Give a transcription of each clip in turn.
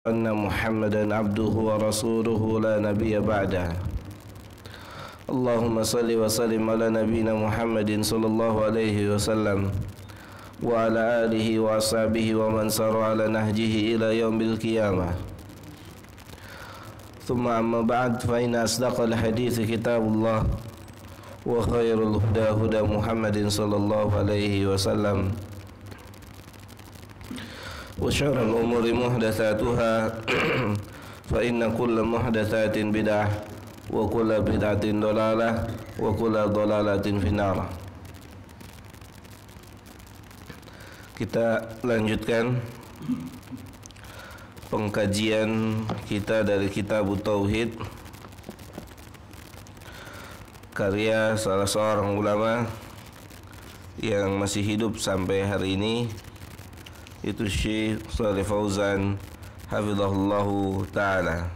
أن محمدا عبده ورسوله لا نبي بعده. اللهم صل وسلم على نبينا محمد صلى الله عليه وسلم وعلى آله وأصحابه ومن سار على نهجه إلى يوم القيامة. ثم أما بعد، فإن أصدق الحديث كتاب الله وخير الهدى هدى محمد صلى الله عليه وسلم وشر الأمور محدثاتها فإن كل محدثات بدعة وكل بدعة ضلالة وكل ضلالة في النار. Kita lanjutkan pengkajian kita dari Kitab Tauhid, karya salah seorang ulama yang masih hidup sampai hari ini, itu Syekh Shalih Fauzan hafizahullahu ta'ala.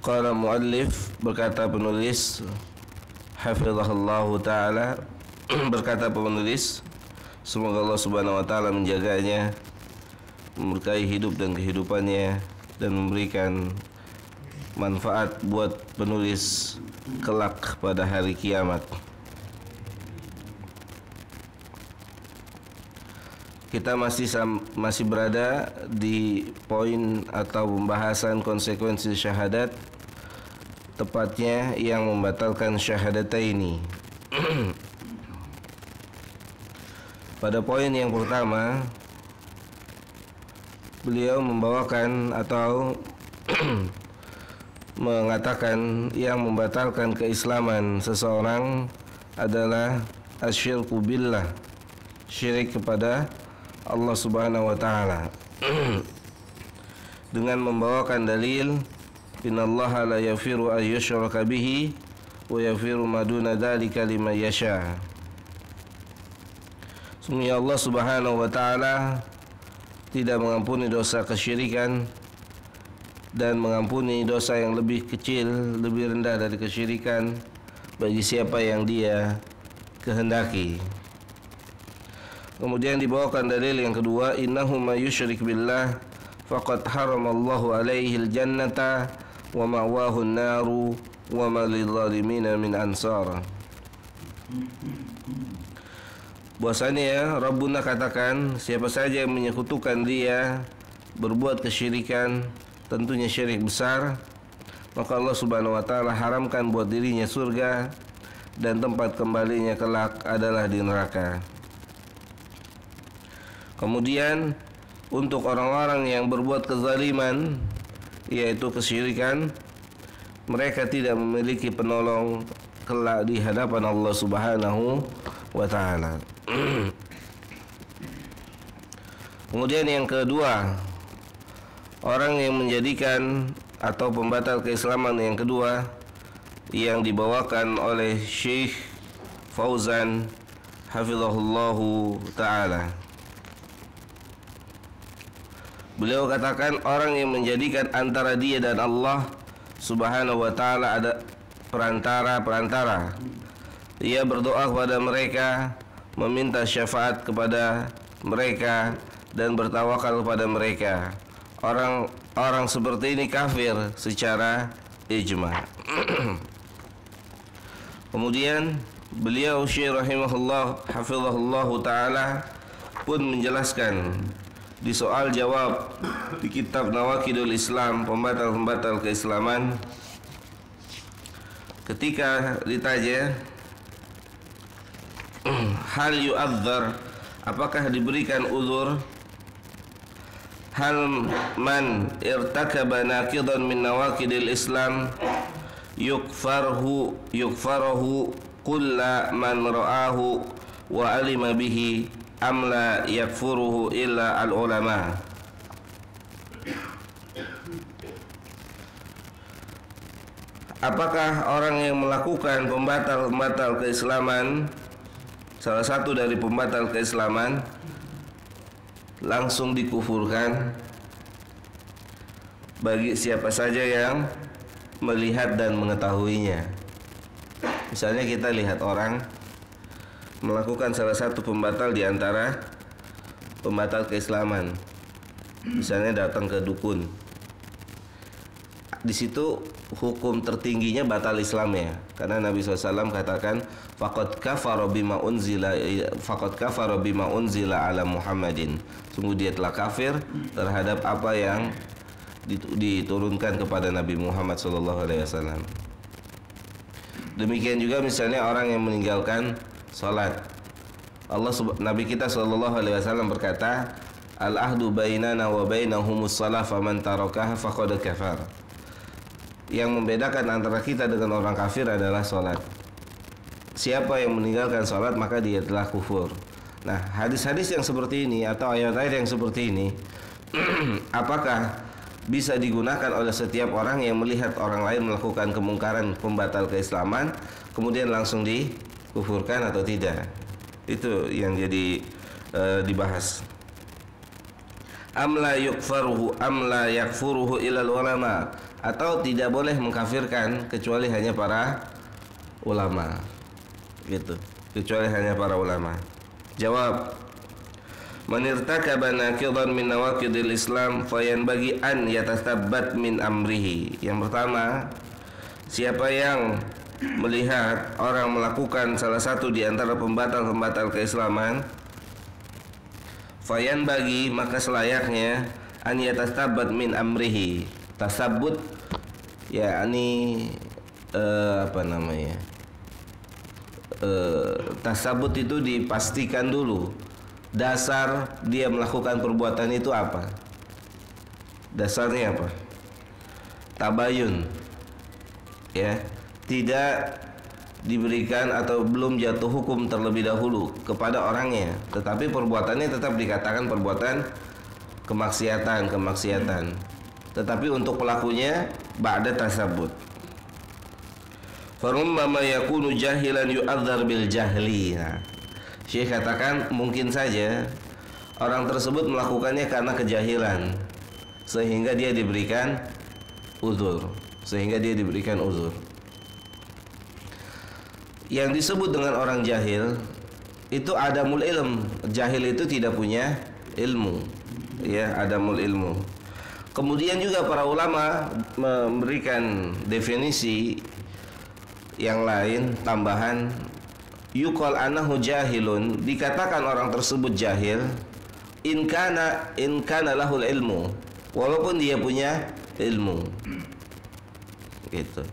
Qala muallif, berkata penulis, hafizahullahu ta'ala, berkata penulis, semoga Allah subhanahu wa ta'ala menjaganya, memberkahi hidup dan kehidupannya, dan memberikan manfaat buat penulis kelak pada hari kiamat. Kita masih berada di poin atau pembahasan konsekuensi syahadat, tepatnya yang membatalkan syahadataini. Pada poin yang pertama, beliau membawakan atau mengatakan yang membatalkan keislaman seseorang adalah asyirku billah, syirik kepada Allah subhanahu wa ta'ala, dengan membawakan dalil innallaha la yaghfiru an yushraka bihi wa yaghfiru ma duna dzalika liman yasha. Sungguh Allah subhanahu wa ta'ala tidak mengampuni dosa kesyirikan dan mengampuni dosa yang lebih kecil, lebih rendah dari kesyirikan bagi siapa yang Dia kehendaki. Kemudian dibawakan dalil yang kedua, innahu may yusyrik billah faqad haramallahu alaihi aljannata wa ma'wahu an-naru wa ma lidh-dhalimina min ansar. Bahwasanya Rabbuna katakan, siapa saja yang menyekutukan Dia, berbuat kesyirikan, tentunya syirik besar, maka Allah subhanahu wa ta'ala haramkan buat dirinya surga, dan tempat kembalinya kelak adalah di neraka. Kemudian untuk orang-orang yang berbuat kezaliman, yaitu kesyirikan, mereka tidak memiliki penolong kelak di hadapan Allah subhanahu wa ta'ala. Kemudian yang kedua, orang yang menjadikan atau pembatal keislaman yang kedua yang dibawakan oleh Syekh Fauzan hafizahullahu ta'ala. Beliau katakan, orang yang menjadikan antara dia dan Allah subhanahu wa ta'ala ada perantara. Ia berdoa kepada mereka, meminta syafaat kepada mereka, dan bertawakal kepada mereka. Orang seperti ini kafir secara ijma'. Kemudian beliau Syekh rahimahullah hafizahullahu ta'ala pun menjelaskan di soal jawab di kitab Nawaqidul Islam, pembatal-pembatal keislaman, ketika ditanya hal yu'adzar, apakah diberikan uzur, hal man irtakaba naqidan min nawaqidil Islam yukfarahu kulla man ra'ahu wa alima bihi am la yakfuruhu illa al-ulama. Apakah orang yang melakukan pembatal keislaman, salah satu dari pembatal keislaman, langsung dikufurkan bagi siapa saja yang melihat dan mengetahuinya? Misalnya kita lihat orang melakukan salah satu pembatal di antara pembatal keislaman. Misalnya datang ke dukun. Di situ hukum tertingginya batal Islamnya, karena Nabi SAW katakan faqad kafara bima unzila ala Muhammadin, sungguh dia telah kafir terhadap apa yang diturunkan kepada Nabi Muhammad SAW. Demikian juga misalnya orang yang meninggalkan salat. Nabi kita SAW berkata, al-ahdu bainana wa bainahumus shalah faman tarakaha faqad kafar. Yang membedakan antara kita dengan orang kafir adalah salat. Siapa yang meninggalkan salat maka dia telah kufur. Nah, hadis-hadis yang seperti ini atau ayat-ayat yang seperti ini apakah bisa digunakan oleh setiap orang yang melihat orang lain melakukan kemungkaran pembatal keislaman kemudian langsung dikufurkan atau tidak? Itu yang jadi dibahas. Am la yakfuruhu ilal ulama, atau tidak boleh mengkafirkan kecuali hanya para ulama, gitu, kecuali hanya para ulama. Jawab, man irtakaba naqidan min nawaqidil Islam fayanbaghi an yatatabbat min amrihi. Yang pertama, siapa yang melihat orang melakukan salah satu di antara pembatal-pembatal keislaman, fayanbaghi, maka selayaknya an yatatabbat min amrihi. Tasabbut yakni tasabbut itu dipastikan dulu dasar dia melakukan perbuatan itu apa. Dasarnya apa? Tabayun, ya, tidak diberikan atau belum jatuh hukum terlebih dahulu kepada orangnya, tetapi perbuatannya tetap dikatakan perbuatan kemaksiatan, tetapi untuk pelakunya ba'da tasabbut. Farummama yakunu jahilan yu'adzar bil jahli. Nah, Syekh katakan mungkin saja orang tersebut melakukannya karena kejahilan sehingga dia diberikan uzur, Yang disebut dengan orang jahil itu adamul ilm. Jahil itu tidak punya ilmu, ya, adamul ilmu. Kemudian juga para ulama memberikan definisi yang lain tambahan, yuqal anahu jahilun, dikatakan orang tersebut jahil in kana lahul ilmu, walaupun dia punya ilmu, gitu.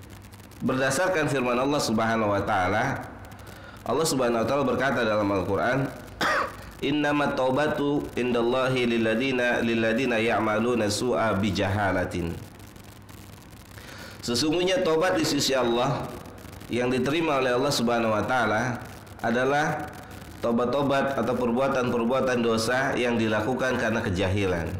Berdasarkan firman Allah Subhanahu wa taala, Allah Subhanahu wa taala berkata dalam Al-Qur'an, innamat taubatu indallahi lilladina ya'maluna su'a bijahalatin. Sesungguhnya taubat di sisi Allah yang diterima oleh Allah Subhanahu wa taala adalah taubat-taubat atau perbuatan-perbuatan dosa yang dilakukan karena kejahilan.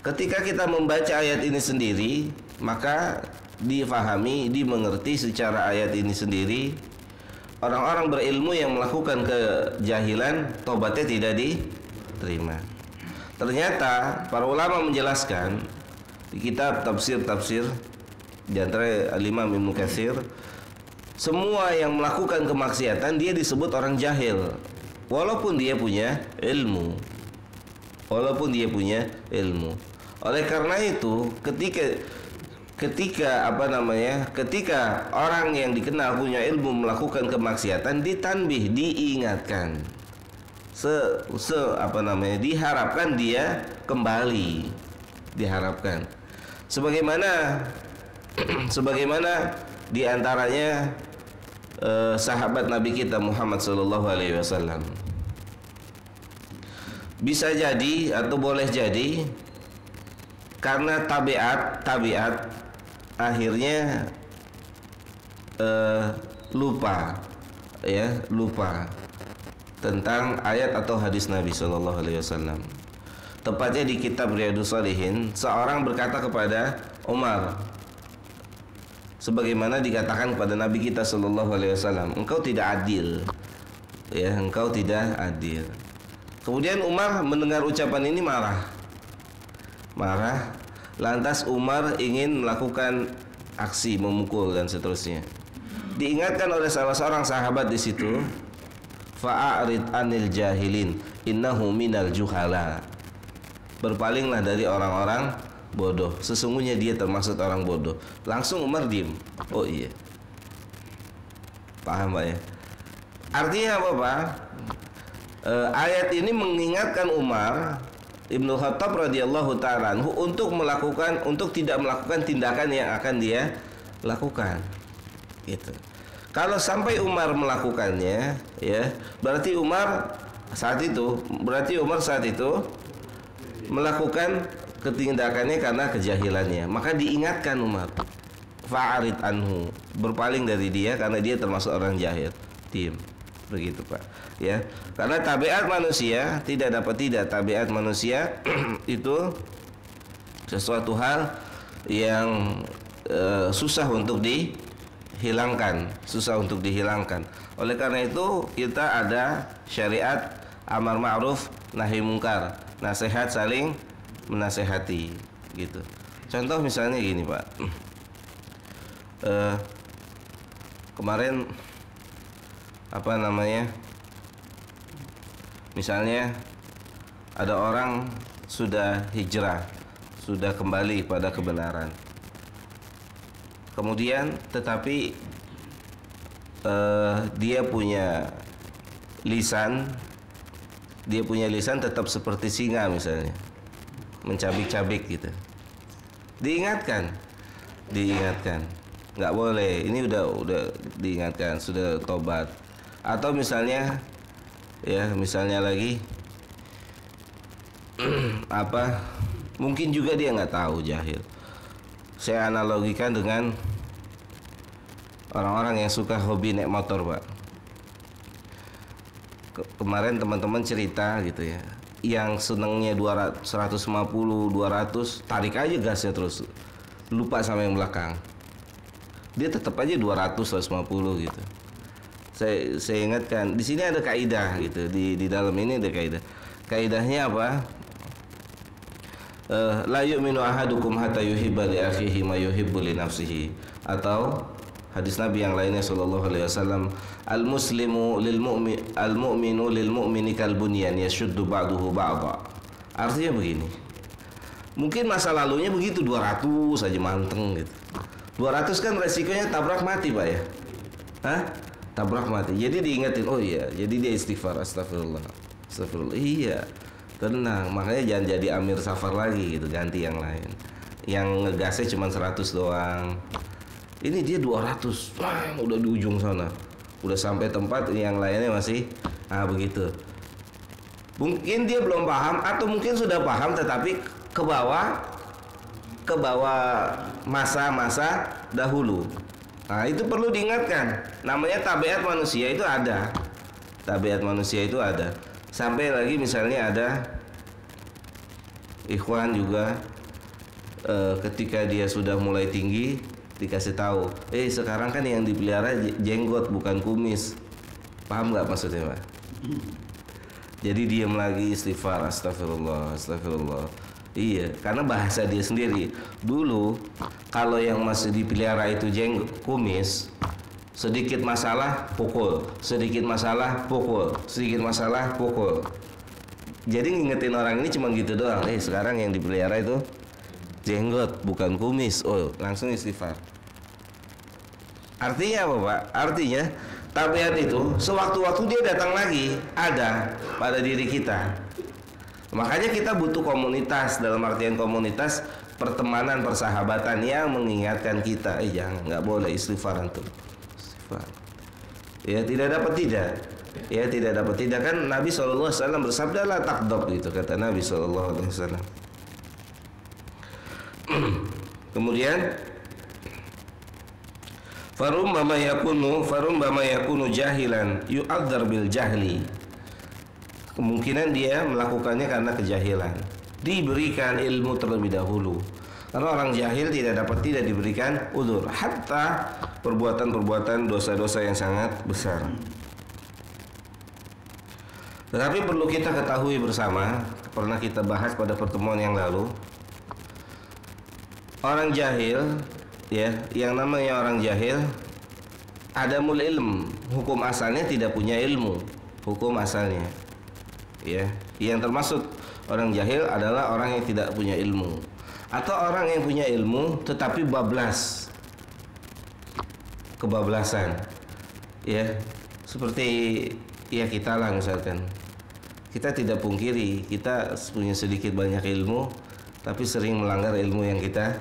Ketika kita membaca ayat ini sendiri, maka difahami, dimengerti secara ayat ini sendiri, orang-orang berilmu yang melakukan kejahilan tobatnya tidak diterima. Ternyata para ulama menjelaskan di kitab tafsir di antara Al-Imam Ibnu Katsir, semua yang melakukan kemaksiatan dia disebut orang jahil walaupun dia punya ilmu. Oleh karena itu ketika orang yang dikenal punya ilmu melakukan kemaksiatan, ditanbih, diingatkan, diharapkan dia kembali, diharapkan. Sebagaimana diantaranya sahabat Nabi kita Muhammad SAW. Bisa jadi atau boleh jadi karena tabiat akhirnya lupa tentang ayat atau hadis Nabi SAW. Tepatnya di kitab Riyadhus Shalihin, seorang berkata kepada Umar, sebagaimana dikatakan kepada Nabi kita SAW, engkau tidak adil, ya, engkau tidak adil. Kemudian Umar mendengar ucapan ini marah. Lantas Umar ingin melakukan aksi memukul dan seterusnya. Diingatkan oleh salah seorang sahabat di situ, fa'arid anil jahilin, innahu minal juhala. Berpalinglah dari orang-orang bodoh, sesungguhnya dia termasuk orang bodoh. Langsung Umar diem. Oh iya, paham Pak ya? Artinya apa Pak? Ayat ini mengingatkan Umar Ibnu Khattab radhiyallahu ta'ala anhu untuk tidak melakukan tindakan yang akan dia lakukan. Gitu. Kalau sampai Umar melakukannya, ya, berarti Umar saat itu melakukan ketindakannya karena kejahilannya. Maka diingatkan Umar, fa'arid anhu, berpaling dari dia karena dia termasuk orang jahil. Diam. Begitu Pak, ya. Karena tabiat manusia tabiat manusia itu sesuatu hal yang susah untuk dihilangkan. Oleh karena itu kita ada syariat amar ma'ruf nahi mungkar, nasihat saling menasehati, gitu. Contoh misalnya gini Pak, kemarin misalnya ada orang sudah hijrah, sudah kembali pada kebenaran, kemudian tetapi dia punya lisan tetap seperti singa misalnya, mencabik-cabik gitu. Diingatkan, nggak boleh. Ini udah diingatkan, sudah tobat. Atau misalnya lagi mungkin juga dia nggak tahu, jahil. Saya analogikan dengan orang-orang yang suka hobi naik motor Pak. Kemarin teman-teman cerita gitu ya, yang senengnya 200, 150, 200, tarik aja gasnya terus, lupa sama yang belakang. Dia tetap aja 200, 150 gitu. Saya ingatkan, di sini ada kaidah gitu, di dalam ini ada kaidah. Kaidahnya apa? La yu'minu ahadukum hatta yuhibba li akhihi ma yuhibbu li nafsihi. Atau hadis Nabi yang lainnya sallallahu alaihi wasallam, al-muslimu al-mu'minu lil mu'mini kal bunyan yashuddu ba'duhu ba'dha. Artinya begini. Mungkin masa lalunya begitu 200 aja manteng gitu. 200 kan resikonya tabrak mati Pak ya. Hah? Tabrak mati. Jadi diingetin, oh iya, jadi dia istighfar, astagfirullah. Iya, tenang. Makanya jangan jadi amir safar lagi gitu, ganti yang lain. Yang ngegasnya cuma 100 doang. Ini dia 200. Wah, udah di ujung sana. Udah sampai tempat, yang lainnya masih begitu. Mungkin dia belum paham atau mungkin sudah paham tetapi ke bawah masa-masa dahulu. Nah, itu perlu diingatkan. Namanya tabiat manusia itu ada. Sampai lagi misalnya ada ikhwan juga ketika dia sudah mulai tinggi dikasih tahu, sekarang kan yang dipelihara jenggot bukan kumis. Paham nggak maksudnya Pak? Jadi diam lagi, istighfar, astagfirullah. Iya, karena bahasa dia sendiri. Dulu kalau yang masih dipelihara itu kumis, sedikit masalah pukul. Jadi ngingetin orang ini cuma gitu doang. Sekarang yang dipelihara itu jenggot bukan kumis. Oh, langsung istighfar. Artinya apa Pak? Artinya tabiat itu sewaktu-waktu dia datang lagi ada pada diri kita. Makanya kita butuh komunitas, dalam artian komunitas pertemanan, persahabatan yang mengingatkan kita, jangan, nggak boleh istighfar antum. Istighfar. Ya tidak dapat tidak kan Nabi SAW bersabda la takdob, gitu kata Nabi SAW. Kemudian farum bama yakunu jahilan yu'adzar bil jahli. Kemungkinan dia melakukannya karena kejahilan, diberikan ilmu terlebih dahulu. Karena orang jahil tidak diberikan udzur, hatta perbuatan-perbuatan dosa-dosa yang sangat besar. Tetapi perlu kita ketahui bersama, pernah kita bahas pada pertemuan yang lalu, orang jahil, ya, yang namanya orang jahil, adamul ilm, hukum asalnya tidak punya ilmu, hukum asalnya. Ya, yang termasuk orang jahil adalah orang yang tidak punya ilmu atau orang yang punya ilmu tetapi bablas, kebablasan. Ya, seperti ya kita lah misalkan. Kita tidak pungkiri kita punya sedikit banyak ilmu tapi sering melanggar ilmu yang kita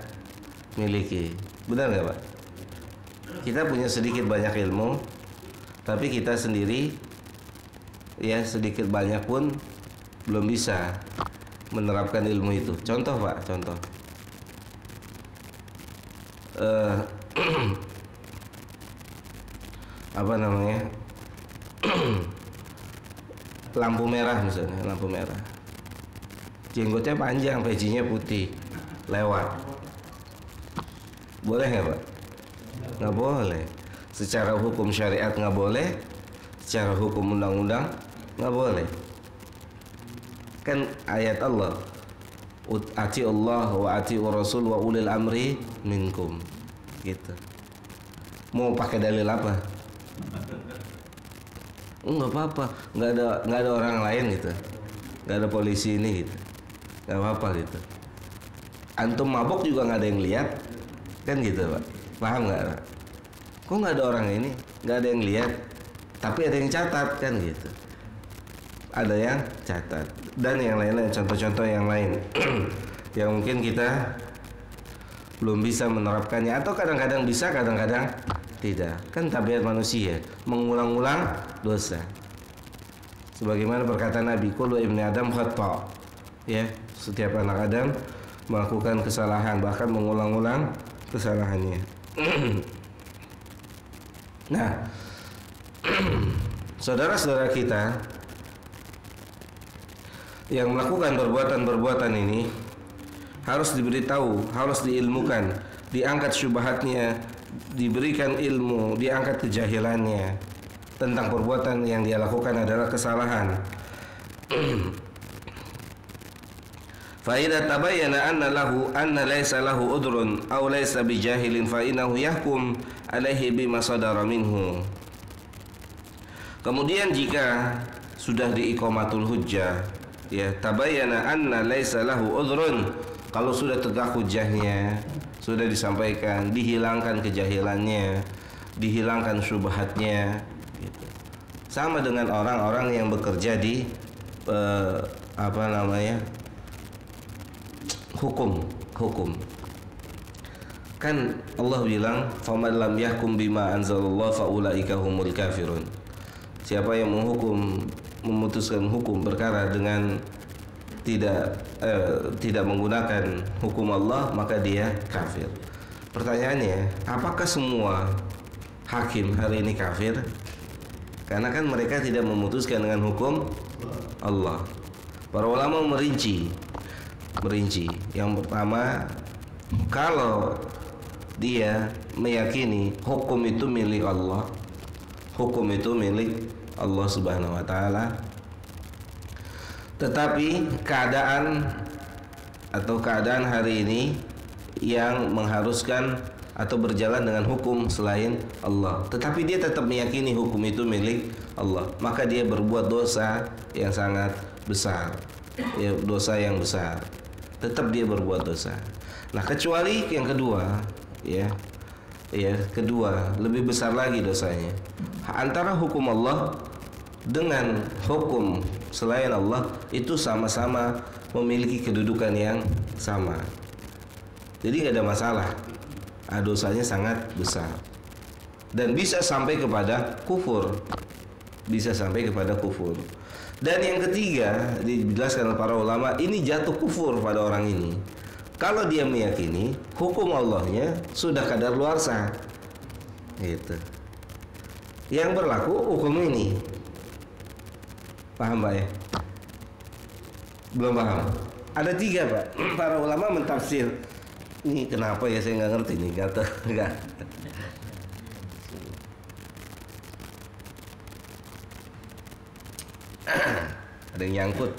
miliki. Benar nggak Pak? Kita punya sedikit banyak ilmu tapi kita sendiri ya sedikit banyak pun belum bisa menerapkan ilmu itu. Contoh Pak, contoh apa namanya, lampu merah misalnya, lampu merah, jenggotnya panjang, pecinya putih, lewat, boleh nggak Pak? Nggak boleh. Secara hukum syariat nggak boleh, secara hukum undang-undang nggak boleh. Kan ayat Allah, ati Allah wa ati Rasul wa ulil amri minkum, gitu. Mau pakai dalil apa? Nggak apa-apa, nggak ada orang lain gitu, nggak ada polisi ini gitu, nggak apa-apa gitu. Antum mabok juga nggak ada yang lihat, kan gitu Pak? Paham nggak? Kok nggak ada orang ini, nggak ada yang lihat, tapi ada yang catat kan gitu. Ada yang catat dan yang lain-lain, contoh-contoh yang lain yang mungkin kita belum bisa menerapkannya atau kadang-kadang bisa, kadang-kadang tidak. Kan tabiat manusia mengulang-ulang dosa. Sebagaimana perkataan Nabi, kullu ibni Adam khata'. Ya, setiap anak Adam melakukan kesalahan, bahkan mengulang-ulang kesalahannya. Nah, saudara-saudara kita yang melakukan perbuatan-perbuatan ini harus diberitahu, harus diilmukan, diangkat syubhatnya, diberikan ilmu, diangkat kejahilannya tentang perbuatan yang dia lakukan adalah kesalahan. Fa idza tabayyana anna laysa lahu udrun aw laysa bijahilin fa innahu yahkum alaihi bima sadara minhu. Kemudian jika sudah diiqamatul hujjah, ya, tabayyana anna laysa lahu udrun, kalau sudah tegak hujjahnya, sudah disampaikan, dihilangkan kejahilannya, dihilangkan syubhatnya, gitu. Sama dengan orang-orang yang bekerja di hukum. Kan Allah bilang, faman lam yahkum bima anzalallahu faulaika humul kafirun. Siapa yang memutuskan hukum perkara dengan tidak menggunakan hukum Allah, maka dia kafir. Pertanyaannya, apakah semua hakim hari ini kafir? Karena kan mereka tidak memutuskan dengan hukum Allah. Para ulama merinci. Yang pertama, kalau dia meyakini hukum itu milik Allah, hukum itu milik Allah Subhanahu wa taala, tetapi keadaan hari ini yang mengharuskan atau berjalan dengan hukum selain Allah, tetapi dia tetap meyakini hukum itu milik Allah, maka dia berbuat dosa yang sangat besar, ya, dosa yang besar. Tetap dia berbuat dosa. Nah, kecuali yang kedua, kedua lebih besar lagi dosanya. Antara hukum Allah dengan hukum selain Allah itu sama-sama memiliki kedudukan yang sama. Jadi nggak ada masalah. Dosanya sangat besar dan bisa sampai kepada kufur. Dan yang ketiga, dijelaskan oleh para ulama, ini jatuh kufur pada orang ini kalau dia meyakini hukum Allahnya sudah kadaluarsa, gitu. Yang berlaku hukum ini. Paham Pak ya? Belum paham? Ada 3 Pak. Para ulama mentafsir. Ini kenapa ya, saya nggak ngerti nih, kata enggak. Ada yang nyangkut.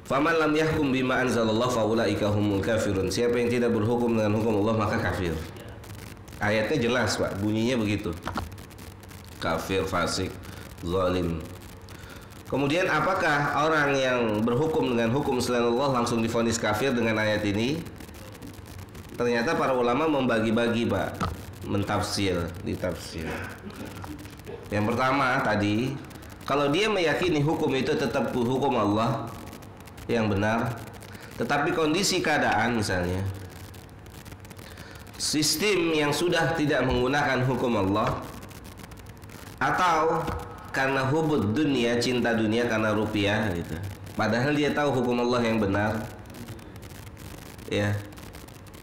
Faman lam yahkum bima anzalallahu faulaika humul kafirun. Siapa yang tidak berhukum dengan hukum Allah maka kafir. Ayatnya jelas Pak, bunyinya begitu. Kafir, fasik, zalim. Kemudian apakah orang yang berhukum dengan hukum selain Allah langsung divonis kafir dengan ayat ini? Ternyata para ulama membagi-bagi, Pak, ditafsir. Yang pertama tadi, kalau dia meyakini hukum itu tetap hukum Allah yang benar, tetapi kondisi keadaan misalnya sistem yang sudah tidak menggunakan hukum Allah, atau karena hubud dunia, cinta dunia karena rupiah gitu. Padahal dia tahu hukum Allah yang benar. Ya.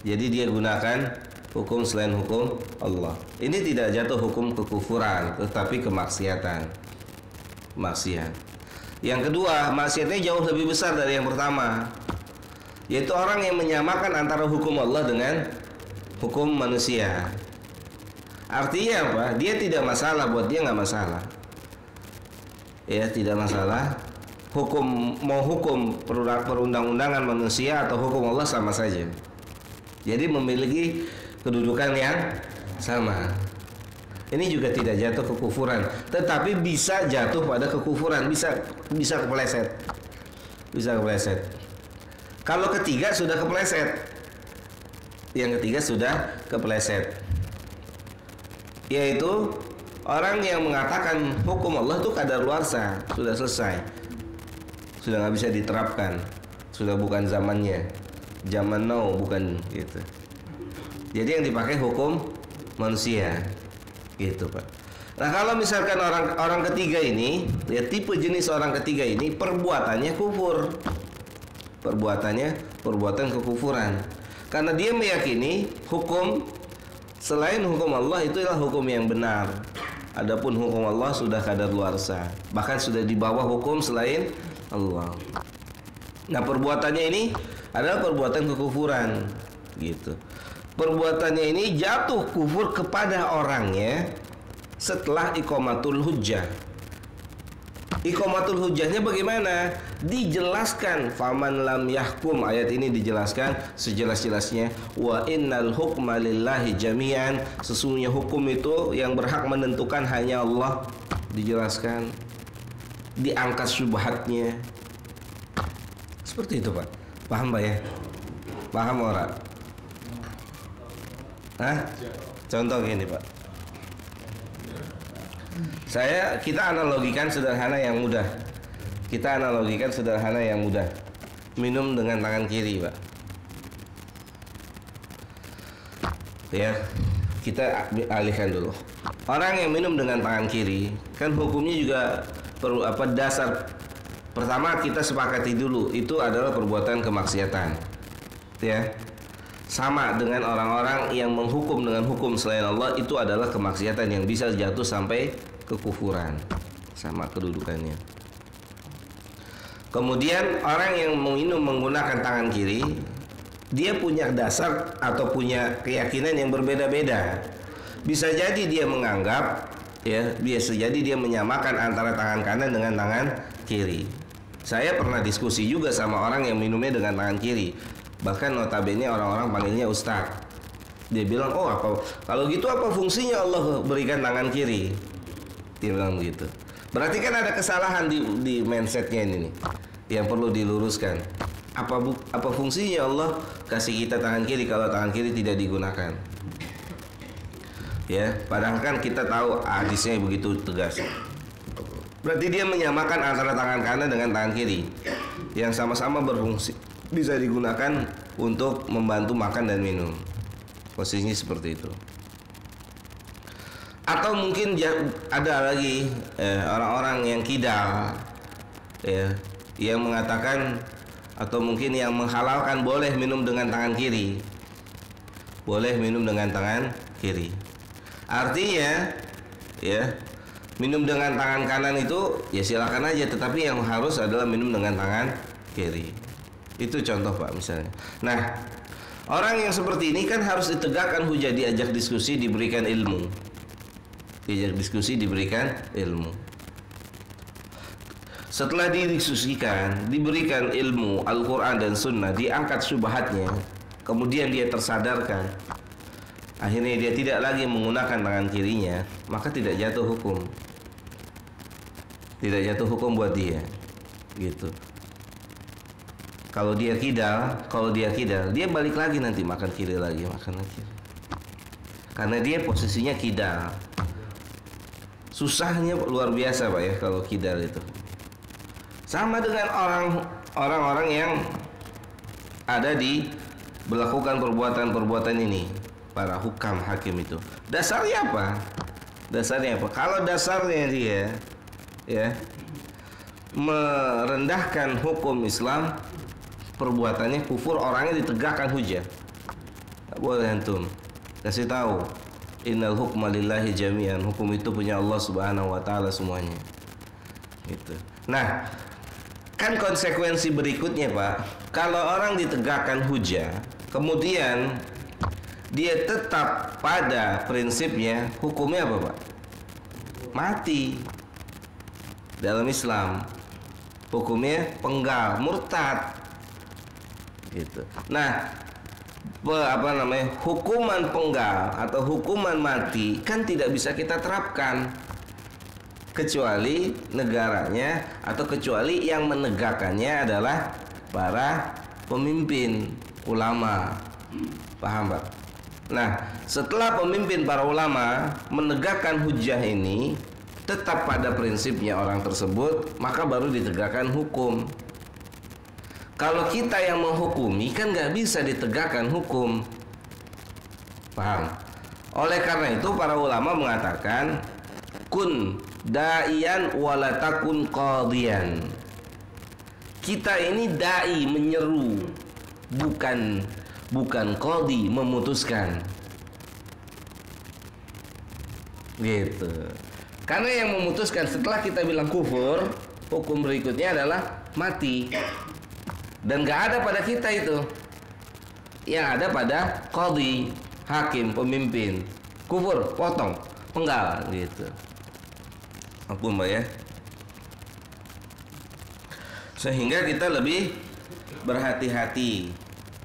Jadi dia gunakan hukum selain hukum Allah. Ini tidak jatuh hukum kekufuran, tetapi kemaksiatan. Maksiat. Yang kedua, maksiatnya jauh lebih besar dari yang pertama. Yaitu orang yang menyamakan antara hukum Allah dengan hukum manusia. Artinya apa? Dia tidak masalah, buat dia nggak masalah. Ya, tidak masalah. Mau hukum perundang-undangan manusia atau hukum Allah sama saja. Jadi memiliki kedudukan yang sama. Ini juga tidak jatuh kekufuran, tetapi bisa jatuh pada kekufuran, bisa kepleset. Bisa kepleset. Kalau ketiga sudah kepleset. Yang ketiga sudah kepleset. Yaitu orang yang mengatakan hukum Allah itu kadaluarsa, sudah selesai, sudah nggak bisa diterapkan, sudah bukan zamannya, zaman now bukan gitu. Jadi yang dipakai hukum manusia, gitu Pak. Nah kalau misalkan orang ketiga ini, ya tipe jenis orang ketiga ini perbuatannya kufur, perbuatan kekufuran, karena dia meyakini hukum selain hukum Allah itulah hukum yang benar. Adapun hukum Allah sudah kadaluarsa, bahkan sudah di bawah hukum selain Allah. Nah, perbuatannya ini adalah perbuatan kekufuran, gitu. Perbuatannya ini jatuh kufur kepada orangnya setelah iqamatul hujjah. Iqamatul hujjahnya bagaimana? Dijelaskan, faman lam yahkum, ayat ini dijelaskan sejelas-jelasnya, wa innal hukma lillahi jami'an, sesungguhnya hukum itu yang berhak menentukan hanya Allah. Dijelaskan, diangkat syubhatnya. Seperti itu Pak. Paham Pak ya? Paham orang? Hah? Contoh gini Pak, kita analogikan sederhana yang mudah. Minum dengan tangan kiri, Pak. Ya, kita alihkan dulu. Orang yang minum dengan tangan kiri, kan hukumnya juga perlu dasar pertama kita sepakati dulu, itu adalah perbuatan kemaksiatan. Ya. Sama dengan orang-orang yang menghukum dengan hukum selain Allah, itu adalah kemaksiatan yang bisa jatuh sampai kekufuran. Sama kedudukannya. Kemudian orang yang minum menggunakan tangan kiri, dia punya dasar atau punya keyakinan yang berbeda-beda. Bisa jadi dia menganggap, ya, bisa jadi dia menyamakan antara tangan kanan dengan tangan kiri. Saya pernah diskusi juga sama orang yang minumnya dengan tangan kiri. Bahkan notabene orang-orang panggilnya ustaz. Dia bilang, oh apa kalau gitu apa fungsinya Allah berikan tangan kiri? Dia bilang begitu. Berarti kan ada kesalahan di mindsetnya ini nih, yang perlu diluruskan. Apa fungsinya Allah kasih kita tangan kiri kalau tangan kiri tidak digunakan? Ya, padahal kan kita tahu hadisnya begitu tegas. Berarti dia menyamakan antara tangan kanan dengan tangan kiri yang sama-sama berfungsi, bisa digunakan untuk membantu makan dan minum. Posisinya seperti itu. Atau mungkin ada lagi orang-orang yang kidal, ya, yang mengatakan atau mungkin yang menghalalkan boleh minum dengan tangan kiri, boleh minum dengan tangan kiri. Artinya, ya, minum dengan tangan kanan itu ya silakan aja, tetapi yang harus adalah minum dengan tangan kiri. Itu contoh Pak misalnya. Nah, orang yang seperti ini kan harus ditegakkan hujah, diajak diskusi, diberikan ilmu. Diajak diskusi, diberikan ilmu. Setelah didiskusikan, diberikan ilmu Al-Quran dan Sunnah, diangkat syubhatnya, kemudian dia tersadarkan, akhirnya dia tidak lagi menggunakan tangan kirinya, maka tidak jatuh hukum. Tidak jatuh hukum buat dia. Gitu. Kalau dia kidal, dia balik lagi nanti makan kiri lagi, makan lagi. Karena dia posisinya kidal. Susahnya luar biasa Pak ya kalau kidal itu. Sama dengan orang-orang yang ada di melakukan perbuatan-perbuatan ini, para hukam hakim itu. Dasarnya apa? Kalau dasarnya dia ya merendahkan hukum Islam, perbuatannya kufur, orangnya ditegakkan hujah. Enggak boleh antum kasih tahu innal hukma lillahi jami'an, hukum itu punya Allah Subhanahu wa taala semuanya. Gitu. Nah, kan konsekuensi berikutnya, Pak, kalau orang ditegakkan hujah, kemudian dia tetap pada prinsipnya, hukumnya apa, Pak? Mati. Dalam Islam hukumnya penggal, murtad. Gitu. Nah, hukuman penggal atau hukuman mati kan tidak bisa kita terapkan kecuali negaranya atau kecuali yang menegakkannya adalah para pemimpin ulama. Paham, Pak? Nah, setelah pemimpin para ulama menegakkan hujah ini tetap pada prinsipnya orang tersebut, maka baru ditegakkan hukum. Kalau kita yang menghukumi kan nggak bisa ditegakkan hukum. Paham? Oleh karena itu para ulama mengatakan kun da'iyan walatakun qadiyan. Kita ini dai, menyeru, bukan qadi, memutuskan. Gitu. Karena yang memutuskan setelah kita bilang kufur, hukum berikutnya adalah mati. Dan gak ada pada kita itu. Yang ada pada qadhi, hakim, pemimpin. Kufur, potong, penggal gitu. Ampun, Mbak ya. Sehingga kita lebih berhati-hati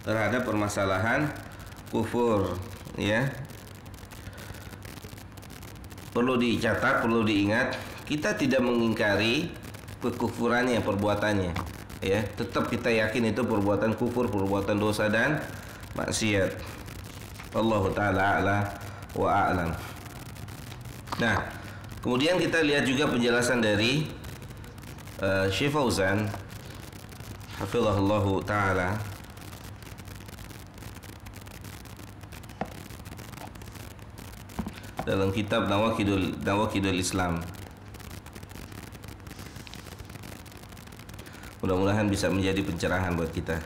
terhadap permasalahan kufur, ya. Perlu dicatat, perlu diingat, kita tidak mengingkari kekufurannya, perbuatannya, ya. Tetap kita yakin itu perbuatan kufur, perbuatan dosa dan maksiat. Wallahu taala a'la wa a'lam. Nah, kemudian kita lihat juga penjelasan dari Syekh Fauzan hafizahullahu taala dalam kitab Nawaqidul Islam. Mudah-mudahan bisa menjadi pencerahan buat kita.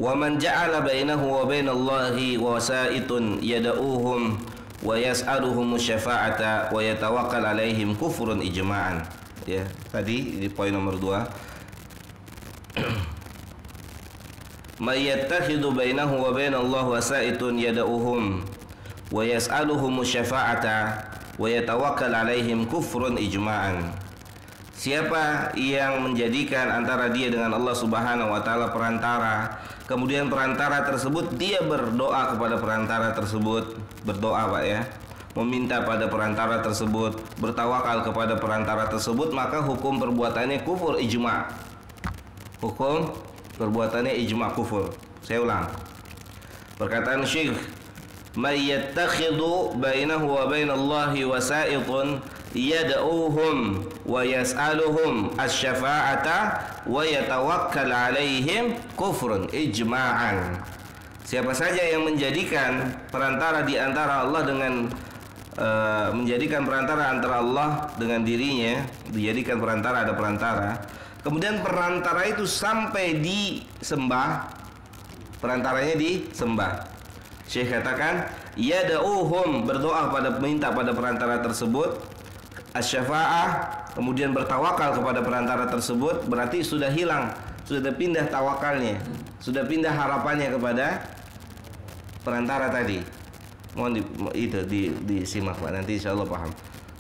Wa man ja'ala bainahu wa bainallahi wasaitun yad'uuhum wa yas'aluhum syafa'ata wa yatawakkal 'alaihim kufrun ijma'an. Ya, tadi di poin nomor 2. May yattakhidhu bainahu wa bainallahi wasaitun yad'uuhum wa yas'aluhum syafa'ata wa yatawakkal 'alaihim kufrun ijma'an. Siapa yang menjadikan antara dia dengan Allah Subhanahu wa taala perantara, kemudian perantara tersebut dia berdoa kepada perantara tersebut, berdoa Pak ya, meminta pada perantara tersebut, bertawakal kepada perantara tersebut, maka hukum perbuatannya kufur ijma'. Hukum perbuatannya ijma' kufur. Saya ulang. Perkataan Syekh, may yattakhidhu bainahu wa bainallahi wasa'itun yad'uuhum wa yas'aluhum asy-syafa'ata wa yatawakkal 'alaihim kufrun ijma'an. Siapa saja yang menjadikan perantara di antara Allah dengan menjadikan perantara antara Allah dengan dirinya, dijadikan perantara, ada perantara, kemudian perantara itu sampai disembah, perantaranya disembah. Syekh katakan yad'uuhum, berdoa pada, minta pada perantara tersebut, asy-syafa'ah, kemudian bertawakal kepada perantara tersebut, berarti sudah hilang, sudah pindah tawakalnya, sudah pindah harapannya kepada perantara tadi. Mohon disimak Pak, nanti insya Allah paham.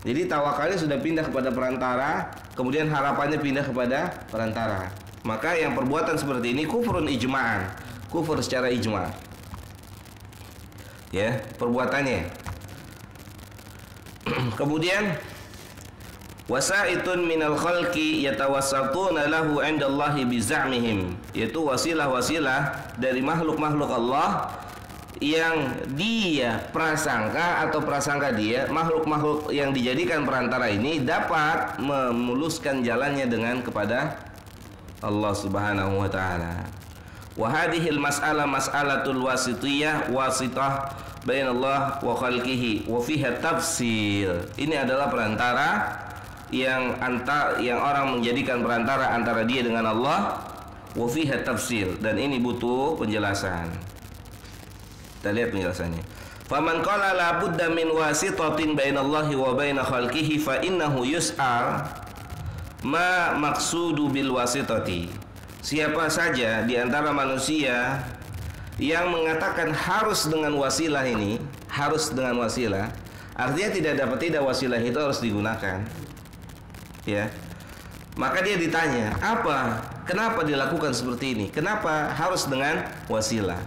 Jadi tawakalnya sudah pindah kepada perantara, kemudian harapannya pindah kepada perantara. Maka yang perbuatan seperti ini kufrun ijma'an, kufur secara ijma'. Ya, perbuatannya. Kemudian Wasaitun minal khalqi yatawassatuna lahu 'indallahi bizamihim, yaitu wasilah-wasilah dari makhluk-makhluk Allah yang dia prasangka atau prasangka dia, makhluk-makhluk yang dijadikan perantara ini dapat memuluskan jalannya dengan kepada Allah Subhanahu wa taala. Wa hadhil mas'alah mas'alatul wasitiyah, wasitah bainallah wa khalqihi wa fiha tafsir. Ini adalah perantara yang orang menjadikan perantara antara dia dengan Allah, wa fiha tafsir, dan ini butuh penjelasan. Kita lihat penjelasannya. Faman qala la budda min wasitatin bainallahi wa bain khalqihi fa innahu yus'al ma maqsudu bil wasitati. Siapa saja di antara manusia yang mengatakan harus dengan wasilah ini, harus dengan wasilah, artinya tidak wasilah itu harus digunakan. Ya. Maka dia ditanya, apa? Kenapa dilakukan seperti ini? Kenapa harus dengan wasilah?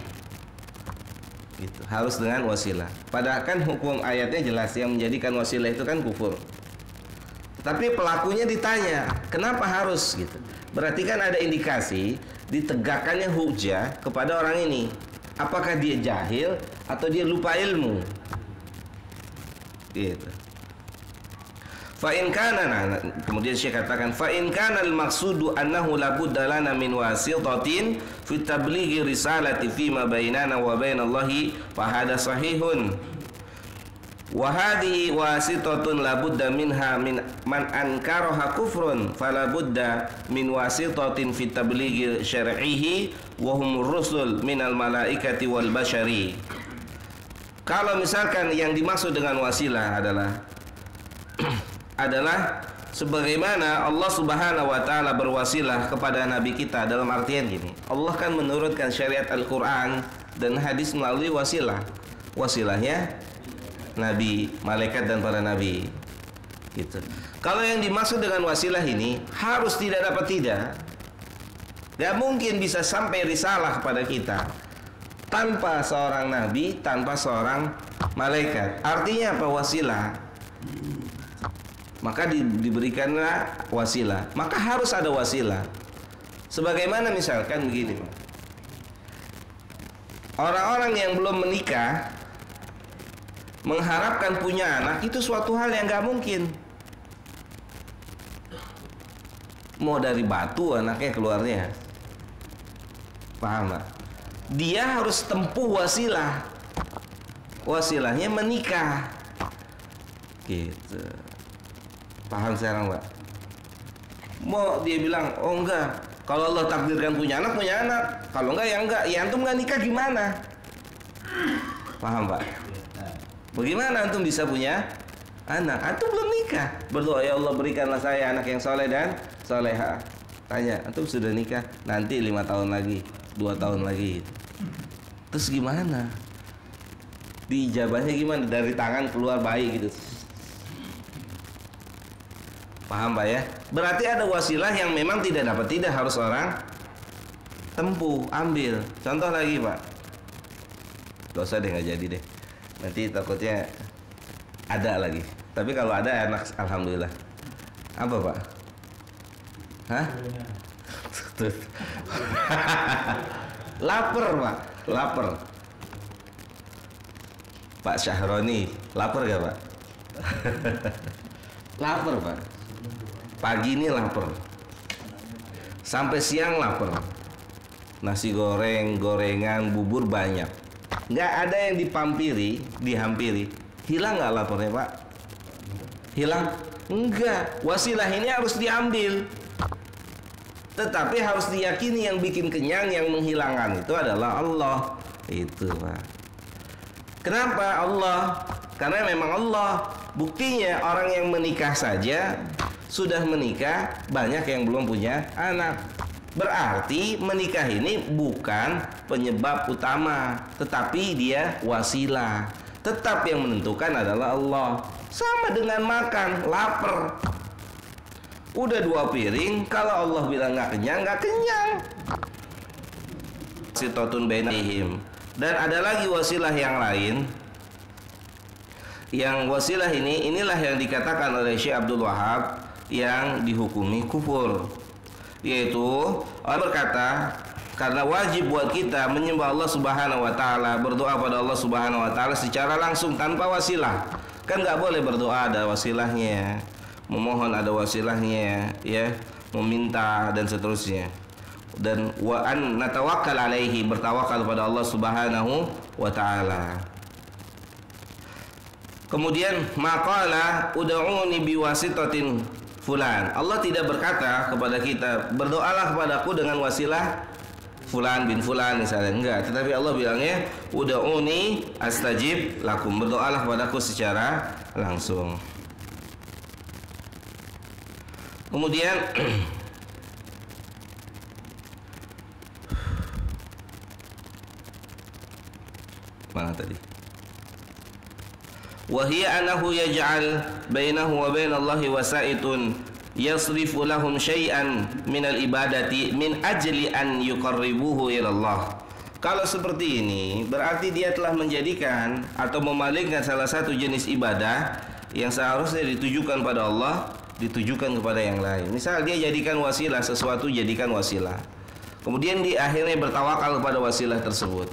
Gitu, harus dengan wasilah. Padahal kan hukum ayatnya jelas, yang menjadikan wasilah itu kan kufur. Tapi pelakunya ditanya, kenapa harus gitu? Berarti kan ada indikasi ditegakkannya hujah kepada orang ini. Apakah dia jahil atau dia lupa ilmu? Gitu. Fa in kana, kemudian Syekh katakan, fa in kana al maqsudu annahu la budda lana min wasitatin fi tablighi risalati fi ma bainana wa bainallahi fa hada sahihun. Wa hadhihi wasitatun la budda minha min man ankaraha kufrun fala budda min wasitatin fi tablighi syar'ihi wa humur rusul minal malaikati wal bashari. Kalau misalkan yang dimaksud dengan wasilah adalah sebagaimana Allah Subhanahu wa taala berwasilah kepada nabi kita, dalam artian gini. Allah kan menurunkan syariat Al-Qur'an dan hadis melalui wasilah. Wasilahnya nabi, malaikat dan para nabi. Gitu. Kalau yang dimaksud dengan wasilah ini harus tidak dapat tidak. Gak mungkin bisa sampai risalah kepada kita tanpa seorang nabi, tanpa seorang malaikat. Artinya apa wasilah? Maka diberikanlah wasilah. Maka harus ada wasilah. Sebagaimana misalkan begini, orang-orang yang belum menikah mengharapkan punya anak, itu suatu hal yang gak mungkin. Mau dari batu anaknya keluarnya, paham gak? Dia harus tempuh wasilah. Wasilahnya menikah. Gitu. Paham sekarang, Mbak? Mau dia bilang, oh enggak, kalau Allah takdirkan punya anak. Kalau enggak, ya enggak. Ya antum enggak nikah gimana? Paham, Pak? Bagaimana antum bisa punya anak? Antum belum nikah. Berdoa, ya Allah berikanlah saya anak yang soleh dan soleha. Tanya, antum sudah nikah? Nanti 5 tahun lagi, 2 tahun lagi. Terus gimana? Diijabahnya gimana? Dari tangan keluar bayi gitu. Paham Pak ya? Berarti ada wasilah yang memang tidak dapat tidak harus orang tempuh, ambil. Contoh lagi Pak. Gak usah deh, gak jadi deh. Nanti takutnya ada lagi. Tapi kalau ada enak, alhamdulillah. Apa Pak? Hah? Lapar Pak, lapar. Pak Syahroni, lapar gak Pak? Lapar Pak. Pagi ini lapar, sampai siang lapar. Nasi goreng, gorengan, bubur banyak. Nggak ada yang dihampiri. Hilang nggak laparnya Pak? Hilang? Enggak. Wasilah ini harus diambil. Tetapi harus diyakini yang bikin kenyang, yang menghilangkan itu adalah Allah. Itu Pak. Kenapa Allah? Karena memang Allah. Buktinya orang yang menikah saja sudah menikah, banyak yang belum punya anak. Berarti menikah ini bukan penyebab utama, tetapi dia wasilah. Tetap yang menentukan adalah Allah. Sama dengan makan, lapar. Udah 2 piring, kalau Allah bilang nggak kenyang. Sitotun bainahum. Dan ada lagi wasilah yang lain. Yang wasilah inilah yang dikatakan oleh Syekh Abdul Wahab, yang dihukumi kufur, yaitu Allah berkata, karena wajib buat kita menyembah Allah Subhanahu wa taala, berdoa pada Allah Subhanahu wa taala secara langsung tanpa wasilah. Kan nggak boleh berdoa ada wasilahnya, memohon ada wasilahnya, ya, meminta dan seterusnya. Dan wa an natawakkal alaihi, bertawakal pada Allah Subhanahu wa taala. Kemudian maqala ud'uni biwasitatin fulan. Allah tidak berkata kepada kita, berdoalah kepadaku dengan wasilah fulan bin fulan misalnya, enggak, tetapi Allah bilangnya ud'uni astajib lakum, berdoalah kepadaku secara langsung. Kemudian mana tadi? Wa hiya annahu yaj'al bainahu wa bainallahi wasaitun yasrifu lahum syai'an minal ibadati min ajli an yuqarribuhu ilallah. Kalau seperti ini berarti dia telah menjadikan atau memalingkan salah satu jenis ibadah yang seharusnya ditujukan pada Allah, ditujukan kepada yang lain. Misal dia jadikan wasilah sesuatu, jadikan wasilah, kemudian di akhirnya bertawakal kepada wasilah tersebut,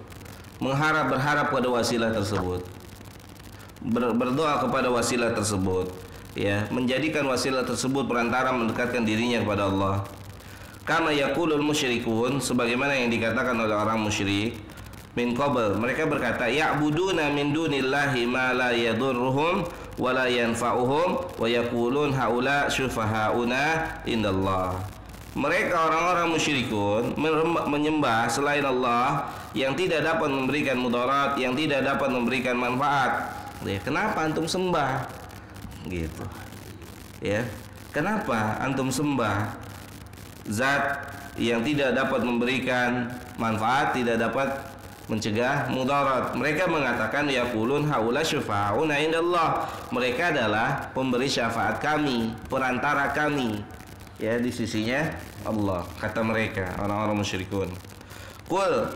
berharap pada wasilah tersebut, berdoa kepada wasilah tersebut, ya, menjadikan wasilah tersebut perantara mendekatkan dirinya kepada Allah. Kama yaqulul musyrikun, sebagaimana yang dikatakan oleh orang musyrik min qabl, mereka berkata ya'buduna min dunillahi ma la yadurruhum wa la yanfa'uhum wa yaqulun haula syufahauna indallah. Mereka orang-orang musyrikun menyembah selain Allah yang tidak dapat memberikan mudarat, yang tidak dapat memberikan manfaat. Ya, kenapa antum sembah? Gitu. Ya. Kenapa antum sembah zat yang tidak dapat memberikan manfaat, tidak dapat mencegah mudarat? Mereka mengatakan yaqulun haula syufa'una indallah. Mereka adalah pemberi syafaat kami, perantara kami, ya, di sisinya Allah, kata mereka orang-orang musyrikun. Qul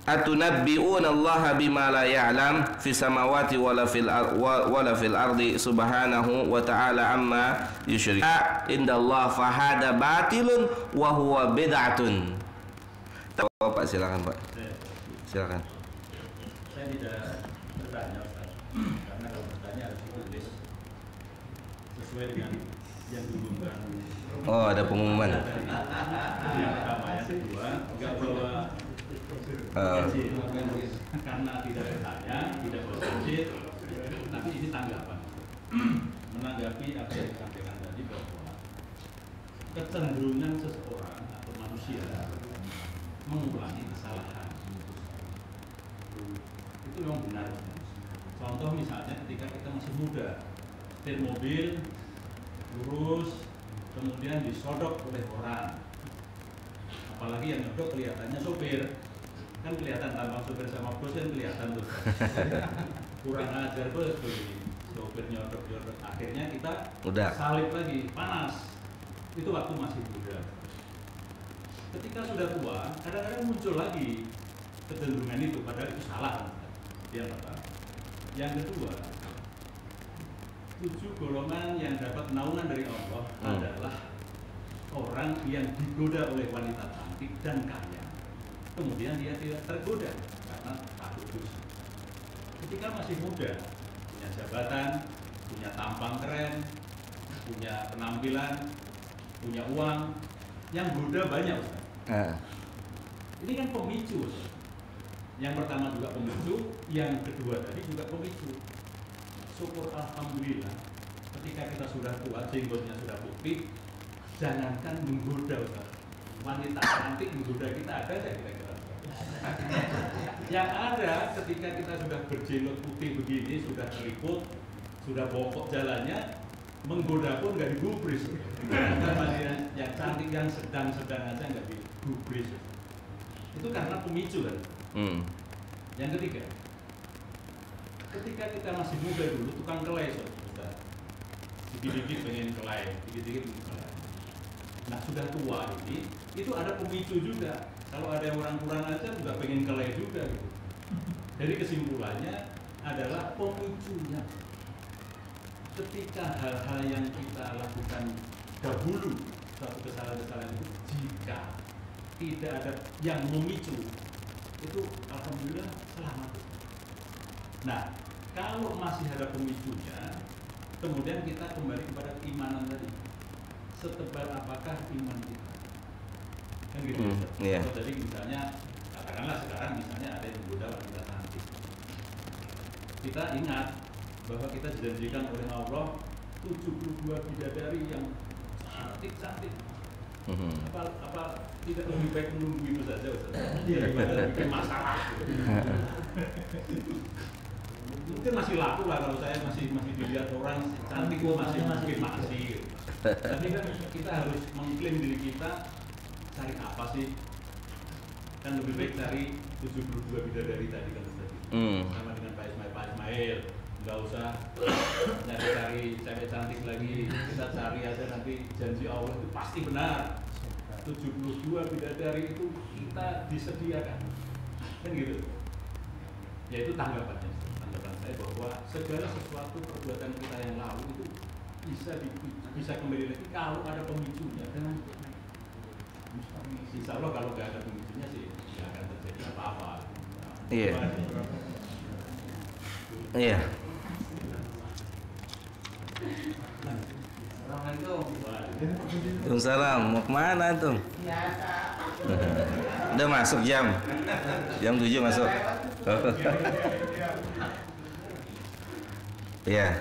atunabbi'una Allah bima la ya'lam fi samawati wala fil ardi subhanahu wa ta'ala amma yusyrik. Indallah fahada batilun wa huwa bid'atun. Pak, silakan Pak. Silakan. Saya tidak bertanya Ustaz, karena kalau bertanya harus ditulis sesuai dengan yang diumumkan. Oh, ada pengumuman. Yang pertama, yang kedua, enggak bawa karena tidak bertanya, tidak bawa prinsip, tapi ini tanggapan. Menanggapi apa yang disampaikan tadi bahwa kecenderungan seseorang atau manusia mengulangi kesalahan itu memang benar. Contoh misalnya ketika kita masih muda, setir mobil lurus, kemudian disodok oleh orang, apalagi yang nyodok kelihatannya sopir, kan kelihatan tampang sopir sama bos kan kelihatan tuh. Kurang ajar bos sopir nyodok, akhirnya kita salib lagi, panas. Itu waktu masih muda. Ketika sudah tua, kadang-kadang muncul lagi kecenderungan itu, padahal itu salah. Yang pertama. Yang kedua, 7 golongan yang dapat naungan dari Allah adalah orang yang digoda oleh wanita cantik dan kaya, kemudian dia tidak tergoda karena takut dosa. Ketika masih muda, punya jabatan, punya tampang keren, punya penampilan, punya uang, yang goda banyak, Ustaz. Ini kan pemicu, Ustaz. Yang pertama juga pemicu, yang kedua tadi juga pemicu. Syukur alhamdulillah, ketika kita sudah tua, jenggotnya sudah putih, jangankan menggoda, Ustaz. Wanita cantik menggoda kita ada aja kira-kira. Yang ada ketika kita sudah berjenggot putih begini, sudah keriput, sudah bokok jalannya, menggoda pun nggak digubris. Yang cantik, yang sedang-sedang aja nggak digubris. Itu karena pemicu kan. Yang ketiga, ketika kita masih muda dulu, tukang kelai, sudah dikit-dikit pengen kelai, dikit-dikit pengen kelai. Nah sudah tua ini, itu ada pemicu juga. Kalau ada yang orang kurang aja juga pengen kelai juga gitu. Jadi kesimpulannya adalah pemicunya. ketika hal-hal yang kita lakukan dahulu suatu kesalahan-kesalahan itu, jika tidak ada yang memicu, itu alhamdulillah selamat. Nah, kalau masih ada pemicunya, kemudian kita kembali kepada keimanan tadi. Setebal apakah iman kita? Kan gitu. Iya. Kalau tadi misalnya, katakanlah sekarang misalnya ada yang menggoda wanita cantik. Kita ingat bahwa kita dijanjikan oleh Allah 72 bidadari yang cantik-cantik. Apa tidak lebih baik menunggu itu saja, Ustaz? Daripada bikin masalah. Mungkin masih laku lah kalau saya masih dilihat orang cantik, masih mungkin masih. Tapi kan kita harus mengklaim diri kita, cari apa sih? Kan lebih baik cari 72 bidadari tadi kan Ustaz. Sama dengan Pak Ismail, nggak usah cari cewek cantik lagi, kita cari aja nanti janji Allah itu pasti benar. 72 bidadari itu kita disediakan, kan gitu. Yaitu tanggapan saya bahwa segala sesuatu perbuatan kita yang lalu itu bisa kembali lagi kalau ada pemicunya. Insya Allah kalau nggak ada pemicunya sih nggak akan terjadi apa-apa. Iya. Iya. Waalaikumsalam. Mau kemana tuh? Udah masuk jam 7 masuk. Ya.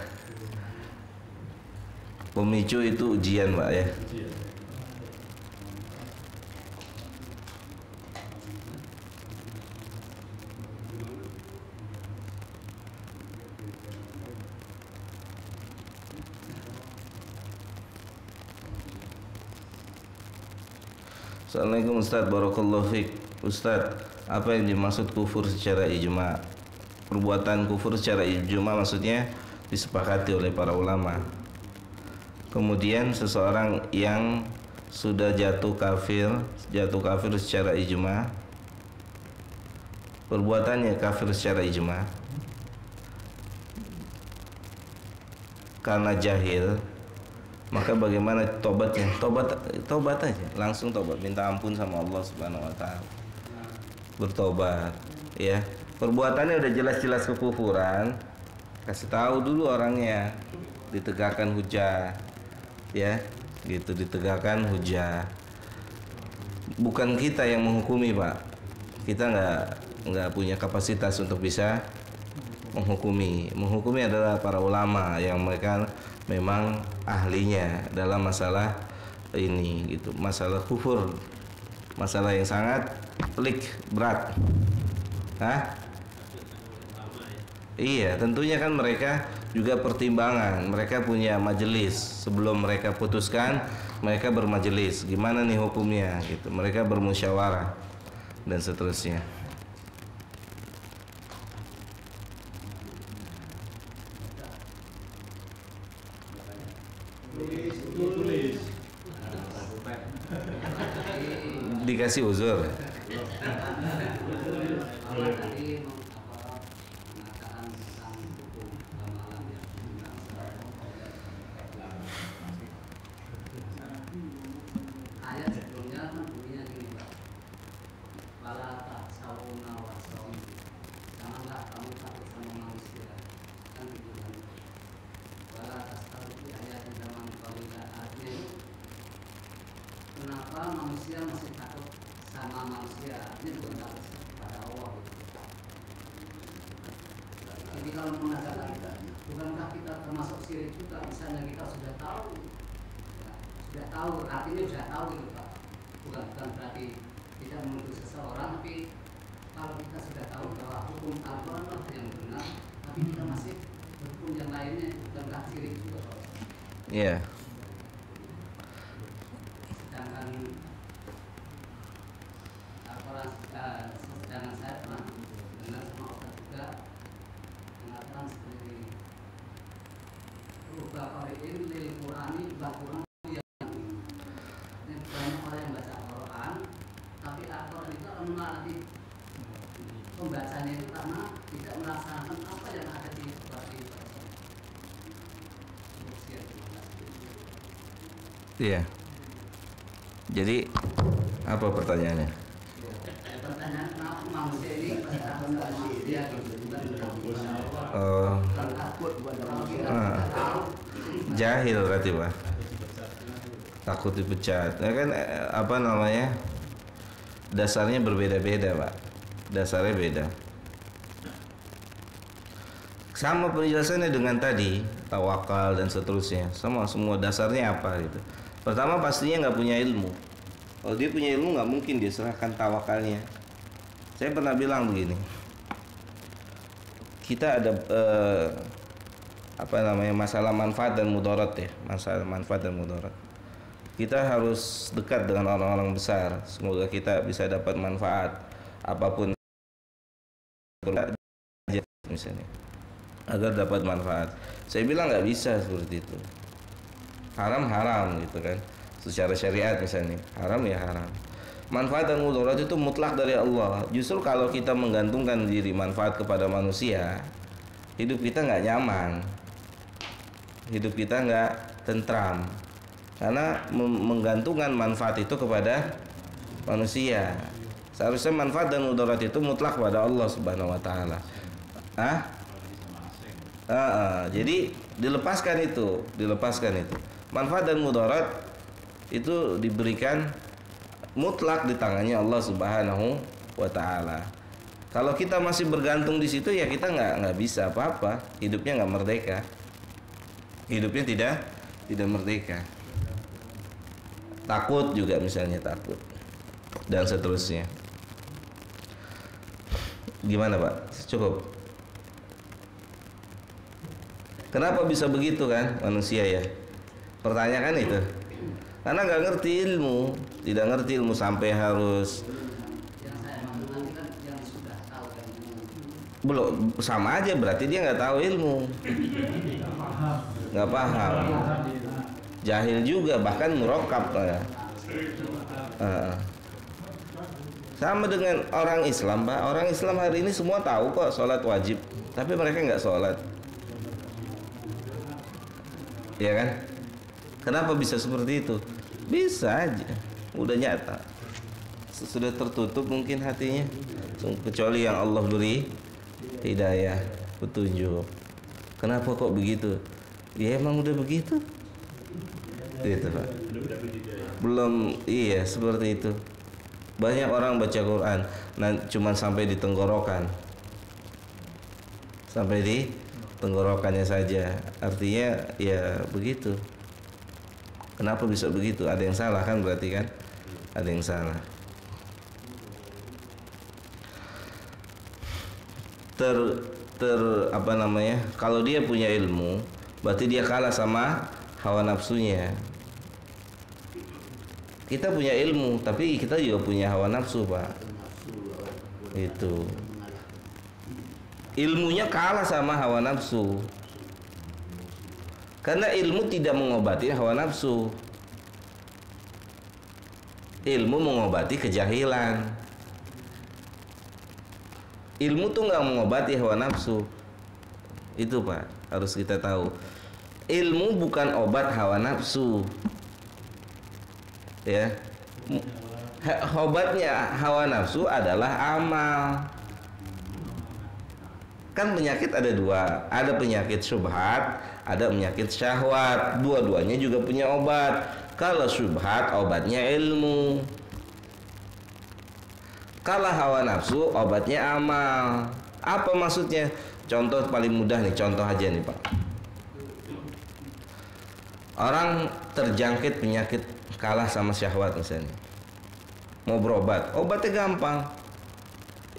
Pemicu itu ujian, Pak ya. Assalamualaikum Ustaz, barakallahu fiik. Ustaz, apa yang dimaksud kufur secara ijma? Perbuatan kufur secara ijma maksudnya disepakati oleh para ulama. Kemudian seseorang yang sudah jatuh kafir secara ijma, perbuatannya kafir secara ijma karena jahil, maka bagaimana tobatnya? Tobat aja, langsung tobat, minta ampun sama Allah Subhanahu wa taala. Bertobat, ya. Perbuatannya udah jelas-jelas kekufuran, kasih tahu dulu orangnya, ditegakkan hujah. Ya, gitu, ditegakkan hujah. Bukan kita yang menghukumi, Pak. Kita nggak punya kapasitas untuk bisa menghukumi. Menghukumi adalah para ulama yang mereka memang ahlinya dalam masalah ini gitu, masalah kufur, masalah yang sangat pelik, berat. Hah? Iya, tentunya kan mereka juga pertimbangan, mereka punya majelis sebelum mereka putuskan, mereka bermajelis, gimana nih hukumnya gitu, mereka bermusyawarah dan seterusnya. Tulis. Dikasih uzur. Ayat sebelumnya kan bunyinya gini, Pak. Wala tahsawuna wasawun. Janganlah kamu takut sama manusia. Kan gitu kan. Wala tahsawuna ayat di zaman Qawida. Artinya itu, kenapa manusia masih takut sama manusia? Artinya bukan takut pada Allah. Jadi kalau mengatakan kita, bukankah kita termasuk syirik juga? Misalnya kita sudah tahu, artinya sudah tahu gitu Pak. Bukan berarti tidak menuduh seseorang, tapi kalau kita sudah tahu bahwa hukum Al-Quran yang benar, tapi kita masih berhukum yang lainnya, bukankah syirik juga Pak? Iya. Sedangkan Al-Quran, sedangkan saya pernah dengar sama Ustaz juga mengatakan seperti ini. Rubah qari'in lil Qur'ani Al-Quran. Banyak orang yang baca Al-Quran, tapi Al-Quran itu akan melatih pembacanya itu karena tidak melaksanakan apa yang ada di surat itu. manusia cuma nggak setuju. Iya. Jadi apa pertanyaannya? Pertanyaan kenapa manusia ini harus manusia gitu, bukan Allah. Oh, Bukan takut kalau kita tidak tahu. jahil berarti Pak. Takut dipecat. Ya kan apa namanya? Dasarnya berbeda-beda Pak. Dasarnya beda. Sama penjelasannya dengan tadi, tawakal dan seterusnya. Sama semua dasarnya apa gitu. Pertama pastinya nggak punya ilmu. Kalau dia punya ilmu nggak mungkin dia serahkan tawakalnya. Saya pernah bilang begini. Kita ada apa namanya masalah manfaat dan mudarat ya, masalah manfaat dan mudarat. Kita harus dekat dengan orang-orang besar. Semoga kita bisa dapat manfaat apapun misalnya, agar dapat manfaat. Saya bilang nggak bisa seperti itu. Haram gitu kan. Secara syariat misalnya, haram ya haram. Manfaat dan mudarat itu mutlak dari Allah. Justru kalau kita menggantungkan diri manfaat kepada manusia, hidup kita nggak nyaman, hidup kita nggak tentram, karena menggantungkan manfaat itu kepada manusia. Seharusnya manfaat dan mudarat itu mutlak pada Allah Subhanahu wa taala. Jadi dilepaskan itu. Manfaat dan mudarat itu diberikan mutlak di tangannya Allah Subhanahu wa taala. Kalau kita masih bergantung di situ ya kita nggak bisa apa-apa, hidupnya nggak merdeka. Hidupnya tidak merdeka. Takut juga misalnya takut dan seterusnya. Gimana Pak? Cukup. Kenapa bisa begitu kan manusia ya? Pertanyaan itu. Karena nggak ngerti ilmu, tidak ngerti ilmu sampai harus. Yang saya maksud nanti kan yang sudah tahu ilmu. Belum, sama aja berarti dia nggak tahu ilmu, nggak paham, jahil juga bahkan murakkab ya. Sama dengan orang Islam Pak. Orang Islam hari ini semua tahu kok sholat wajib, tapi mereka nggak sholat, ya kan? Kenapa bisa seperti itu? Bisa aja, udah nyata, sudah tertutup mungkin hatinya, kecuali yang Allah beri hidayah, petunjuk. Kenapa kok begitu? Ya emang udah begitu, gitu Pak. Belum, iya seperti itu. Banyak orang baca Quran, cuman sampai di tenggorokan, sampai di tenggorokannya saja. Artinya ya begitu. Kenapa bisa begitu? Ada yang salah kan berarti kan? Ada yang salah. Apa namanya? Kalau dia punya ilmu, berarti dia kalah sama hawa nafsunya. Kita punya ilmu, tapi kita juga punya hawa nafsu, Pak. Itu. Ilmunya kalah sama hawa nafsu. Karena ilmu tidak mengobati hawa nafsu. Ilmu mengobati kejahilan. Ilmu tuh nggak mengobati hawa nafsu. Itu Pak, harus kita tahu. Ilmu bukan obat hawa nafsu. Ya. Obatnya hawa nafsu adalah amal. Kan penyakit ada dua, ada penyakit syubhat, ada penyakit syahwat. Dua-duanya juga punya obat. Kalau syubhat obatnya ilmu. Kalau hawa nafsu obatnya amal. Apa maksudnya? Contoh paling mudah nih, contoh aja nih Pak. Orang terjangkit penyakit kalah sama syahwat misalnya. Mau berobat, obatnya gampang.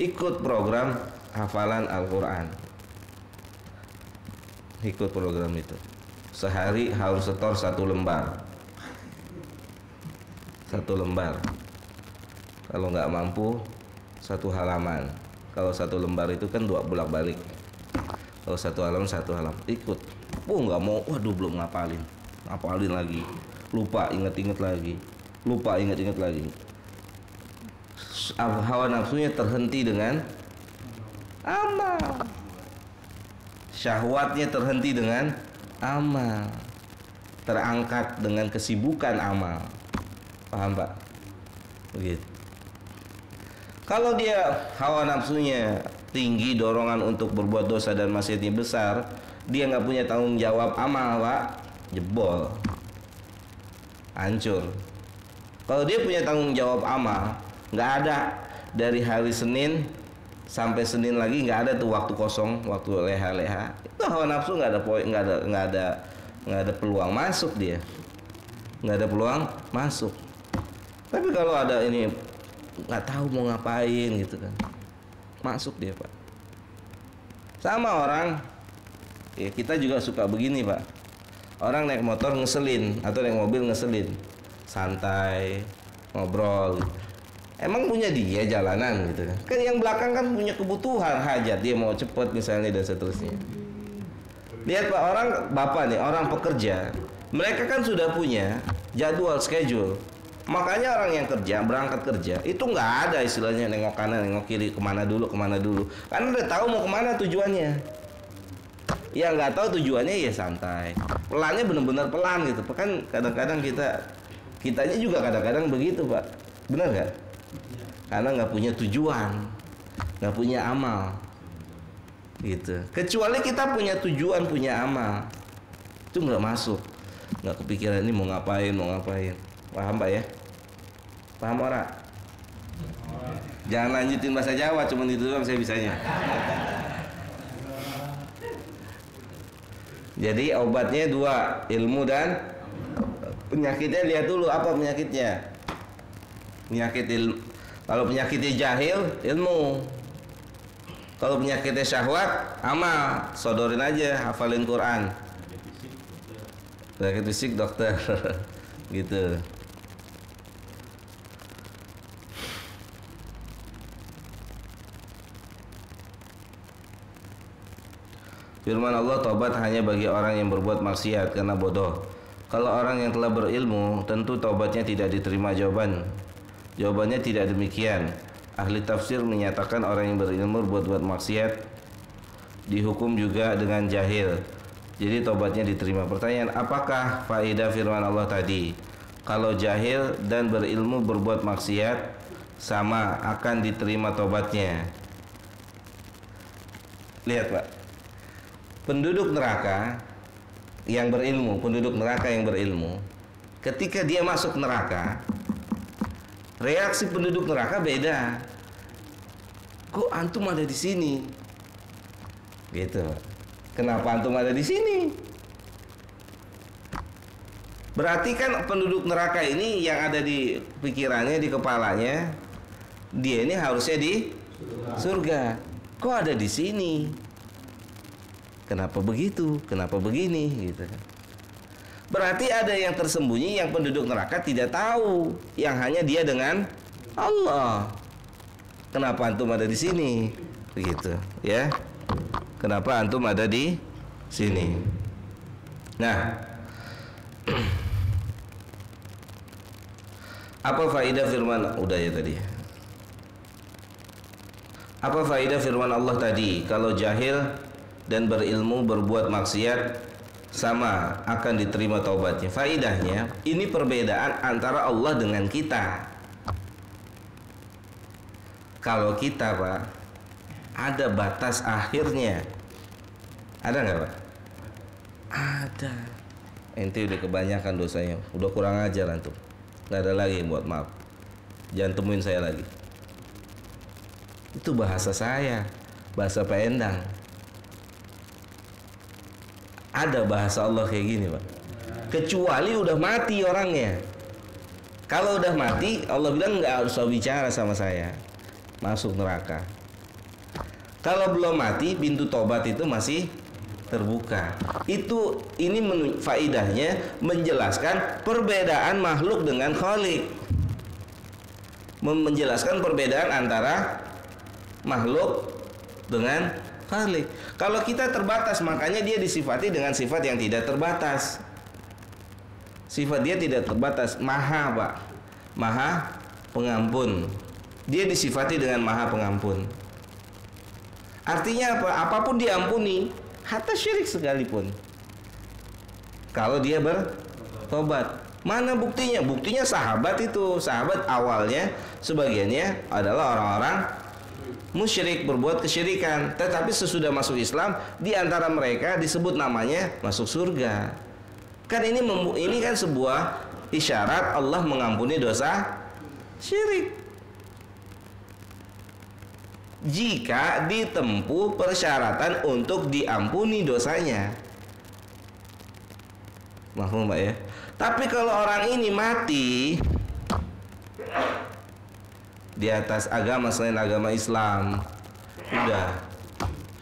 Ikut program hafalan Al-Quran. Ikut program itu. Sehari harus setor 1 lembar. 1 lembar. Kalau nggak mampu 1 halaman. Kalau 1 lembar itu kan 2 bolak-balik. Kalau 1 halaman 1 halaman. Ikut. Nggak mau. Waduh belum ngapalin. Ngapalin lagi. Lupa inget-inget lagi. Lupa inget-inget lagi. Hawa nafsunya terhenti dengan amal. Syahwatnya terhenti dengan amal. terangkat dengan kesibukan amal. Paham Pak? Begitu. Kalau dia hawa nafsunya tinggi, dorongan untuk berbuat dosa dan maksiatnya besar, dia nggak punya tanggung jawab amal Pak, jebol, hancur. Kalau dia punya tanggung jawab amal, nggak ada dari hari Senin sampai Senin lagi, nggak ada tuh waktu kosong, waktu leha-leha. Itu hawa nafsu nggak ada poin, nggak ada peluang masuk dia, nggak ada peluang masuk. Tapi kalau ada ini nggak tahu mau ngapain gitu kan, masuk dia Pak. Sama orang, ya kita juga suka begini Pak. Orang naik motor ngeselin atau naik mobil ngeselin, santai, ngobrol. Emang punya dia jalanan gitu kan? Kan yang belakang kan punya kebutuhan, hajat, dia mau cepet misalnya dan seterusnya. Lihat Pak, orang bapak nih, orang pekerja, mereka kan sudah punya jadwal, schedule. Makanya orang yang kerja, berangkat kerja, itu nggak ada istilahnya nengok kanan, nengok kiri, kemana dulu. Karena udah tahu mau kemana tujuannya. Yang nggak tahu tujuannya ya santai. Pelannya benar-benar pelan gitu. Kan kadang-kadang kitanya juga kadang-kadang begitu Pak. Benar nggak? Karena nggak punya tujuan, nggak punya amal, gitu. Kecuali kita punya tujuan, punya amal, itu nggak masuk, nggak kepikiran ini mau ngapain. Paham Pak ya? Paham ora? Jangan lanjutin bahasa Jawa, cuman itu doang saya bisanya. Jadi obatnya dua, ilmu dan penyakitnya. Lihat dulu apa penyakitnya. Kalau penyakitnya jahil, ilmu. Kalau penyakitnya syahwat, amal. Sodorin aja, hafalin Quran. Penyakit fisik dokter. Gitu. Firman Allah, tobat hanya bagi orang yang berbuat maksiat karena bodoh. Kalau orang yang telah berilmu, tentu tobatnya tidak diterima. Jawabannya tidak demikian. Ahli tafsir menyatakan orang yang berilmu berbuat maksiat dihukum juga dengan jahil. Jadi tobatnya diterima. Pertanyaan, apakah faedah firman Allah tadi? Kalau jahil dan berilmu berbuat maksiat sama, akan diterima tobatnya. Lihat Pak, penduduk neraka yang berilmu, ketika dia masuk neraka, reaksi penduduk neraka beda. Kok antum ada di sini? Gitu. Kenapa antum ada di sini? Berarti kan penduduk neraka ini yang ada di pikirannya, di kepalanya, dia ini harusnya di surga. Kok ada di sini? Kenapa begitu? Kenapa begini? Gitu. Berarti ada yang tersembunyi yang penduduk neraka tidak tahu, yang hanya dia dengan Allah. Kenapa antum ada di sini? Begitu, ya. Kenapa antum ada di sini? Nah, apa faedah firman? Udah ya tadi. Apa faedah firman Allah tadi? Kalau jahil dan berilmu berbuat maksiat sama, akan diterima taubatnya. Faedahnya, ini perbedaan antara Allah dengan kita. Kalau kita Pak, ada batas akhirnya. Ada nggak Pak? Ada. Ente udah kebanyakan dosanya, udah kurang ajar antum. Nggak ada lagi yang buat maaf. Jangan temuin saya lagi. Itu bahasa saya, bahasa Pak Endang. Ada bahasa Allah kayak gini Pak. Kecuali udah mati orangnya. Kalau udah mati, Allah bilang nggak usah bicara sama saya, masuk neraka. Kalau belum mati, pintu tobat itu masih terbuka. Ini faidahnya menjelaskan perbedaan makhluk dengan Khalik. Menjelaskan perbedaan antara makhluk dengan Khalik. Kalau kita terbatas, makanya dia disifati dengan sifat yang tidak terbatas. Sifat dia tidak terbatas, maha Pak, maha pengampun. Dia disifati dengan maha pengampun. Artinya apa? Apapun diampuni, hatta syirik sekalipun. Kalau dia tobat. Mana buktinya? Buktinya sahabat itu. Sahabat awalnya sebagiannya adalah orang-orang musyrik, berbuat kesyirikan. Tetapi sesudah masuk Islam, di antara mereka disebut namanya masuk surga. Kan ini kan sebuah isyarat Allah mengampuni dosa syirik. Jika ditempuh persyaratan untuk diampuni dosanya. Mahfum Pak ya. Tapi kalau orang ini mati di atas agama selain agama Islam, udah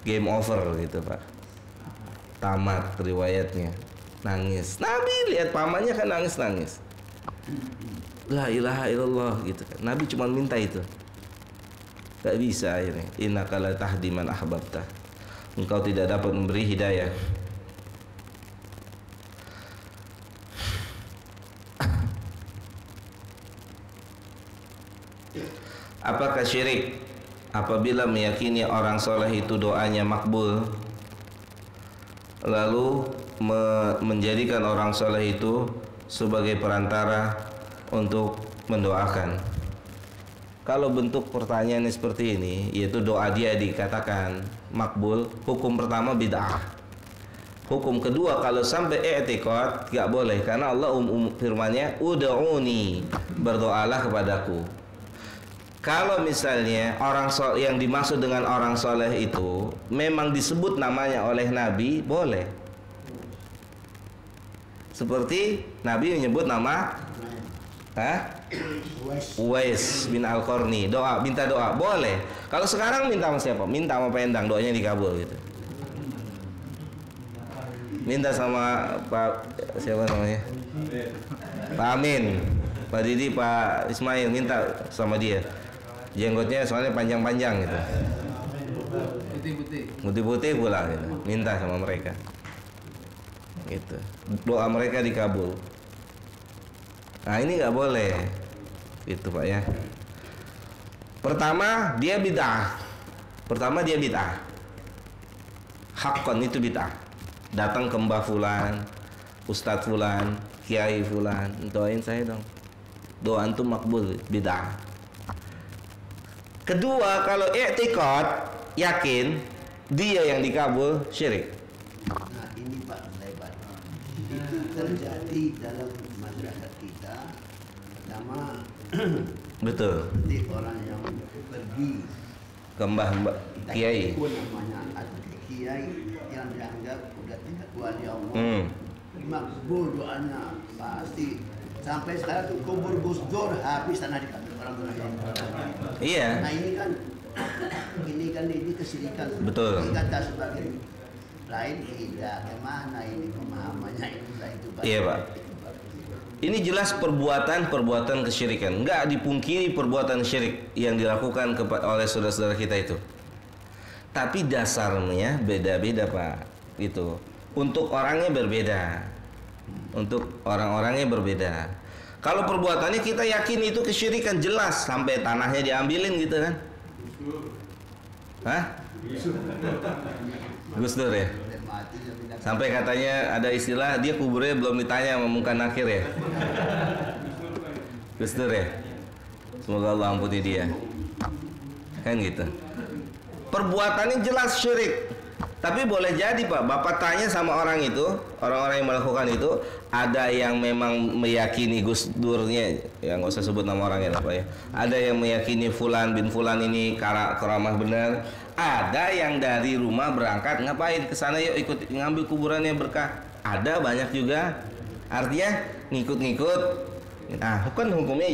game over gitu Pak. Tamat riwayatnya. Nangis. Nabi lihat pamannya kan nangis-nangis. La ilaha illallah gitu kan. Nabi cuma minta itu. Gak bisa ini. Innaka la tahdi man ahbabta. Engkau tidak dapat memberi hidayah. Apakah syirik apabila meyakini orang soleh itu doanya makbul, lalu menjadikan orang soleh itu sebagai perantara untuk mendoakan? Kalau bentuk pertanyaannya seperti ini, yaitu doa dia dikatakan makbul, hukum pertama bid'ah. Hukum kedua, kalau sampai i'tiqad, gak boleh, karena Allah firman-Nya ud'uni, berdoalah kepadaku. Kalau misalnya orang yang dimaksud dengan orang soleh itu memang disebut namanya oleh Nabi, boleh. Seperti Nabi menyebut nama Uwais bin Al-Qarni, minta doa, boleh. Kalau sekarang minta sama siapa? Minta sama Pak Endang, doanya dikabul gitu. Minta sama Pak siapa namanya? Pak Amin, Pak Didi, Pak Ismail, minta sama dia. Jenggotnya soalnya panjang-panjang gitu. Putih-putih pula gitu. Minta sama mereka. Gitu. Doa mereka dikabul. Nah, ini nggak boleh. Itu Pak ya. Pertama dia bid'ah. Hakkon itu bid'ah. Datang ke Mbah Fulan, Ustadz Fulan, Kiai Fulan, doain saya dong. Doa antum makbul, bid'ah. Kedua, kalau i'tiqad, yakin dia yang dikabul, syirik. Nah ini Pak lebar. Itu terjadi dalam masyarakat kita. Pertama, Betul. seperti orang yang pergi Ke Mbah Kiai. namanya ada Kiai yang dianggap udah tidak wali Allah. Makbul doanya pasti. Sampai sekarang tuh kubur Gus Dur habis tanah di kantor orang tua. Iya. Nah ini kan kesirikan. Betul. Dikata sebagai lain tidak. Kemana ini pemahamannya itu Pak. Iya Pak. Ini jelas perbuatan kesyirikan. Enggak dipungkiri perbuatan syirik yang dilakukan oleh saudara-saudara kita itu. Tapi dasarnya beda-beda Pak. Gitu. Untuk orangnya berbeda. Untuk orang-orangnya berbeda. Kalau perbuatannya kita yakin itu kesyirikan, jelas, sampai tanahnya diambilin gitu kan? Hah? Gus Dur ya? Sampai katanya ada istilah dia kuburnya belum ditanya sama Mungkar Nakir ya? Gus Dur ya? Semoga Allah ampuni dia. Kan gitu. Perbuatannya jelas syirik. Tapi boleh jadi Pak, Bapak tanya sama orang itu, orang-orang yang melakukan itu, ada yang memang meyakini Gus Durnya, ya nggak usah sebut nama orangnya lah Pak ya. Ada yang meyakini Fulan bin Fulan ini karamah benar. Ada yang dari rumah berangkat, ngapain ke sana yuk ikut ngambil kuburannya berkah. Ada banyak juga. Artinya ngikut-ngikut. Nah, kan hukumnya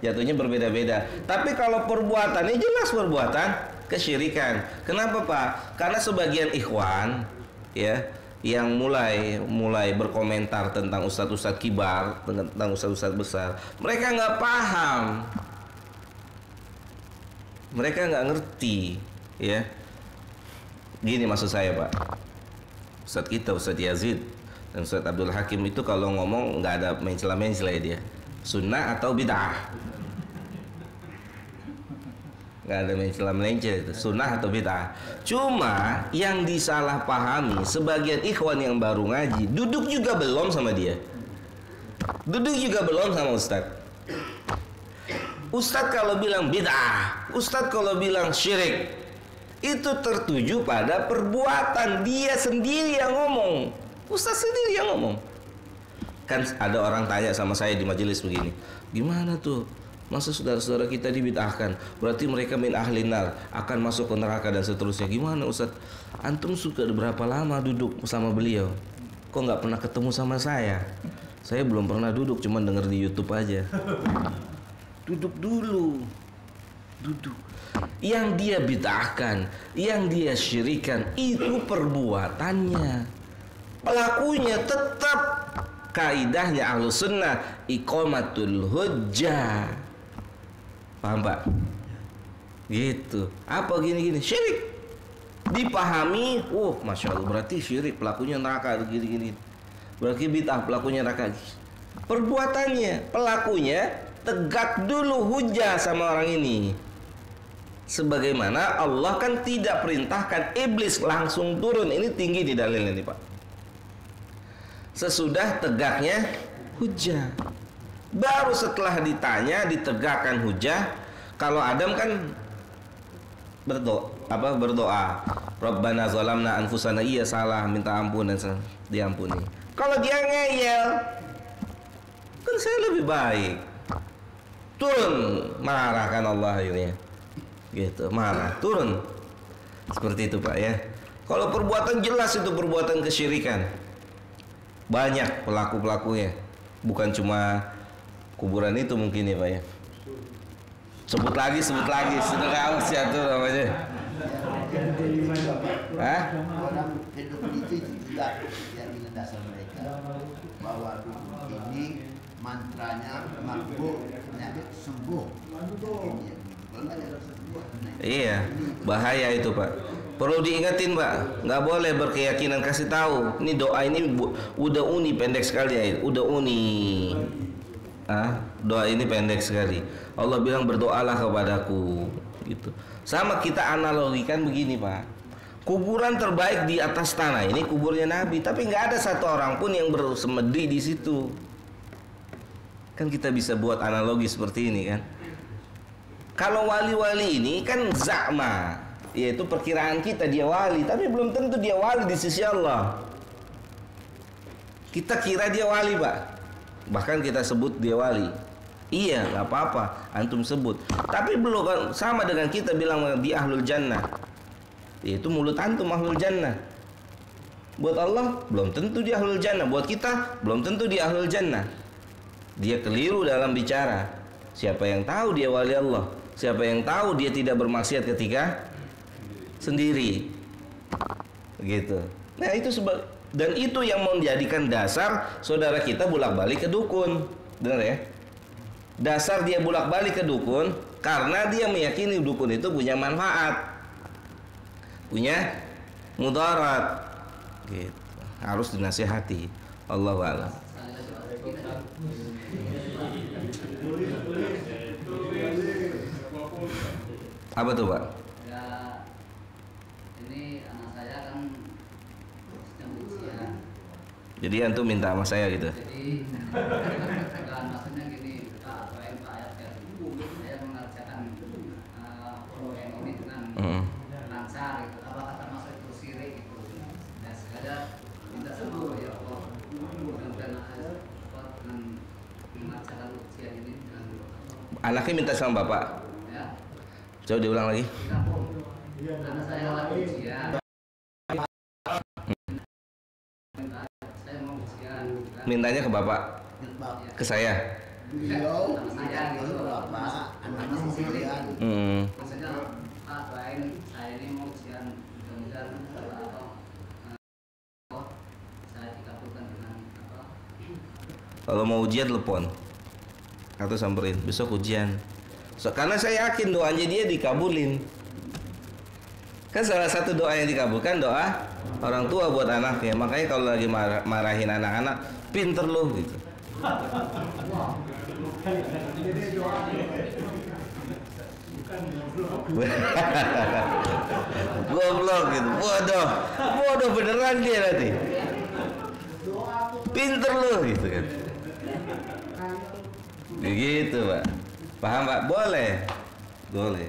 jatuhnya berbeda-beda. Tapi kalau perbuatannya jelas perbuatan kesyirikan. Kenapa Pak? Karena sebagian ikhwan ya yang mulai berkomentar tentang ustadz-ustadz kibar, tentang ustadz-ustadz besar, mereka nggak paham, mereka nggak ngerti, ya. Gini maksud saya Pak, ustadz kita, Ustadz Yazid dan Ustadz Abdul Hakim itu kalau ngomong nggak ada mencela-mencela dia, sunnah atau bid'ah. Nggak ada mencela-mencela itu, sunnah atau bid'ah. Cuma yang disalahpahami sebagian ikhwan yang baru ngaji, duduk juga belum sama dia. Duduk juga belum sama Ustadz. Ustadz kalau bilang bid'ah, Ustadz kalau bilang syirik, itu tertuju pada perbuatan. Dia sendiri yang ngomong, Ustadz sendiri yang ngomong. Kan ada orang tanya sama saya di majelis begini, gimana tuh, masa saudara-saudara kita dibid'ahkan, berarti mereka min ahlin nar, akan masuk ke neraka dan seterusnya. Gimana Ustadz? Antum suka berapa lama duduk sama beliau? Kok nggak pernah ketemu sama saya? Saya belum pernah duduk, cuma denger di YouTube aja. Duduk dulu, duduk. Yang dia bid'ahkan, yang dia syirikan, itu perbuatannya. Pelakunya tetap kaidahnya Ahlus Sunnah, iqamatul hujjah. Paham Pak? Gitu. Apa gini-gini? Syirik. Dipahami, Masya Allah, berarti syirik, pelakunya neraka, gini-gini. Berarti bid'ah, pelakunya neraka. Perbuatannya, pelakunya tegak dulu hujah sama orang ini. Sebagaimana Allah kan tidak perintahkan iblis langsung turun. Ini tinggi di dalil ini Pak. Sesudah tegaknya hujah, baru setelah ditanya, ditegakkan hujah. Kalau Adam kan berdoa, Rabbana zalamna anfusana, iya salah, minta ampun dan diampuni. Kalau dia ngeyel, kan saya lebih baik, turun, marahkan Allah akhirnya, gitu, marah, turun, seperti itu Pak ya. Kalau perbuatan jelas itu perbuatan kesyirikan, banyak pelaku-pelakunya, bukan cuma kuburan itu mungkin ya Pak ya. Sebut lagi, sudah awas ya tuh namanya. Hah? Orang hidup itu juga yang dengan dasar mereka bahwa ini mantranya makbul, penyakit sembuh. Iya, bahaya itu Pak. Perlu diingatin Pak, nggak boleh berkeyakinan, kasih tahu. Ini doa ini udah uni pendek sekali ya, udah uni. Doa ini pendek sekali. Allah bilang berdoalah kepadaku, gitu. Sama kita analogikan begini Pak. Kuburan terbaik di atas tanah ini kuburnya Nabi, tapi nggak ada satu orang pun yang bersemedi di situ. Kan kita bisa buat analogi seperti ini kan. Kalau wali-wali ini kan za'ma, yaitu perkiraan kita dia wali, tapi belum tentu dia wali di sisi Allah. Kita kira dia wali Pak, bahkan kita sebut dia wali. Iya, nggak apa-apa, antum sebut. Tapi belum sama dengan kita bilang di ahlul jannah. Itu mulut antum ahlul jannah. Buat Allah belum tentu di ahlul jannah, buat kita belum tentu di ahlul jannah. Dia keliru dalam bicara. Siapa yang tahu dia wali Allah? Siapa yang tahu dia tidak bermaksiat ketika sendiri? Gitu. Nah, itu dan itu yang menjadikan dasar saudara kita bolak-balik ke dukun. Dengar ya? Dasar dia bolak-balik ke dukun karena dia meyakini dukun itu punya manfaat, punya mudarat, gitu. Harus dinasihati. Allahu a'lam. Apa tuh Pak? Ya, ini anak saya kan sedang ujian. Jadi antum minta sama saya gitu. Jadi kan maksudnya gini, Pak ayat saya mengerjakan proyek ini dengan lancar gitu. Apakah termasuk itu syirik gitu? Dan sekadar minta sama Allah, ya Allah, mudah-mudahan dengan mengerjakan ujian ini dengan Anaknya minta sama Bapak. ya. Coba diulang lagi. Anak saya lagi ujian. Saya mau ujian. Mintanya ke Bapak, ke saya. Beliau, Sama saya gitu. Bapak, anaknya ujian. Maksudnya Pak doain saya ini mau ujian, mudah-mudahan saya dikabulkan dengan apa? Kalau mau ujian telepon atau samperin, besok ujian. Karena saya yakin doanya dia dikabulin. Kan salah satu doa yang dikabulkan doa orang tua buat anaknya. Makanya kalau lagi marahin anak-anak, pinter loh gitu. Goblok gitu. Bodoh beneran dia nanti. Pinter loh gitu kan. Begitu Pak. Paham Pak? Boleh. Boleh.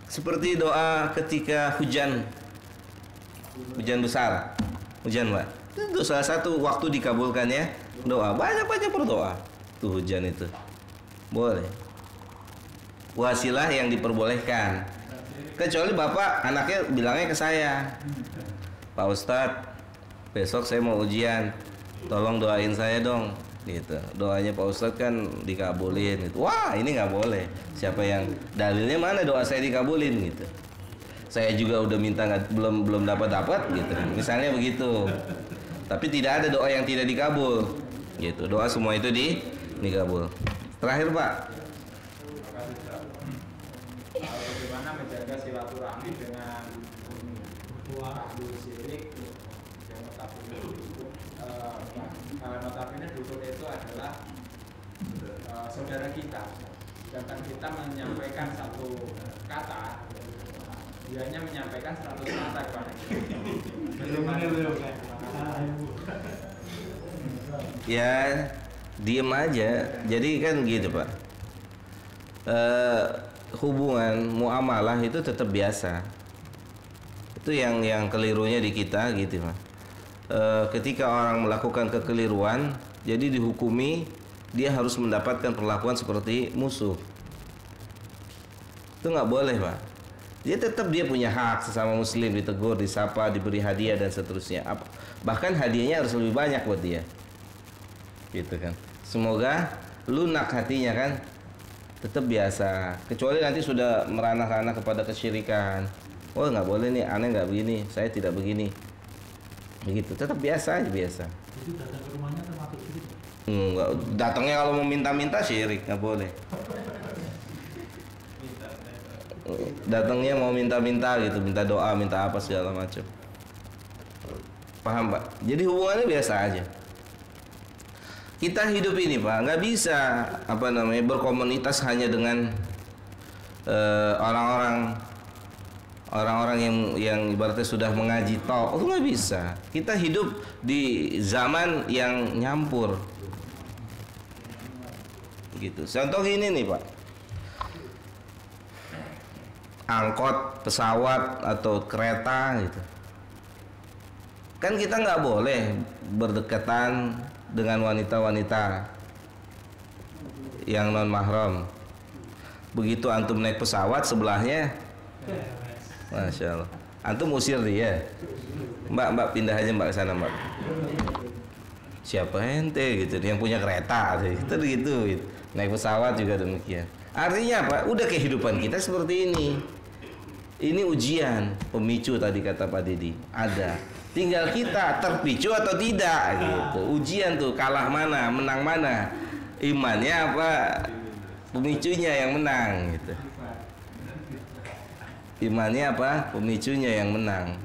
Seperti doa ketika hujan besar. Hujan Pak. Itu salah satu waktu dikabulkannya doa. Banyak-banyak berdoa. Tuh hujan itu. Boleh. Wasilah yang diperbolehkan. Kecuali Bapak anaknya bilangnya ke saya, Pak Ustadz, besok saya mau ujian, tolong doain saya dong. Gitu. Doanya Pak Ustadz kan dikabulin. Gitu. Wah, ini nggak boleh. Siapa yang dalilnya mana doa saya dikabulin gitu. Saya juga udah minta belum dapat gitu. Misalnya begitu. Tapi tidak ada doa yang tidak dikabul. Gitu. Doa semua itu dikabul. Terakhir Pak. Bagaimana menjaga silaturahmi dengan ahlu syirik yang notabene dukun itu adalah saudara kita, sedangkan kita menyampaikan satu kata, dianya menyampaikan 100 kata kepada kita. Ya diem aja. Jadi kan gitu Pak, hubungan muamalah itu tetap biasa. Itu yang kelirunya di kita gitu Pak. Ketika orang melakukan kekeliruan, jadi dihukumi, dia harus mendapatkan perlakuan seperti musuh. Itu nggak boleh Pak. Dia tetap dia punya hak sesama muslim, ditegur, disapa, diberi hadiah dan seterusnya. Bahkan hadiahnya harus lebih banyak buat dia. Gitu kan. Semoga lunak hatinya kan. Tetap biasa. Kecuali nanti sudah merana-rana kepada kesyirikan. Oh nggak boleh nih, aneh nggak begini, saya tidak begini. Begitu. Tetap biasa aja biasa. Itu datang ke rumahnya termasuk syirik? Enggak. Datangnya kalau mau minta-minta syirik, nggak boleh. Datangnya mau minta-minta gitu, minta doa, minta apa segala macam. Paham Pak? Jadi hubungannya biasa aja. Kita hidup ini Pak, nggak bisa berkomunitas hanya dengan orang-orang yang ibaratnya sudah mengaji tok. Itu nggak bisa. Kita hidup di zaman yang nyampur. Gitu. Contoh ini nih Pak. Angkot, pesawat atau kereta gitu. Kan kita nggak boleh berdekatan dengan wanita-wanita yang non mahram. Begitu antum naik pesawat sebelahnya, Masya Allah, antum usir dia. Mbak pindah aja Mbak ke sana Mbak. Siapa ente gitu, yang punya kereta gitu. Naik pesawat juga demikian. Artinya apa? Udah kehidupan kita seperti ini. Ini ujian, pemicu tadi kata Pak Didi. Ada. Tinggal kita terpicu atau tidak gitu. Ujian tuh kalah mana, menang mana. Imannya apa? Pemicunya yang menang gitu. Imannya apa? Pemicunya yang menang.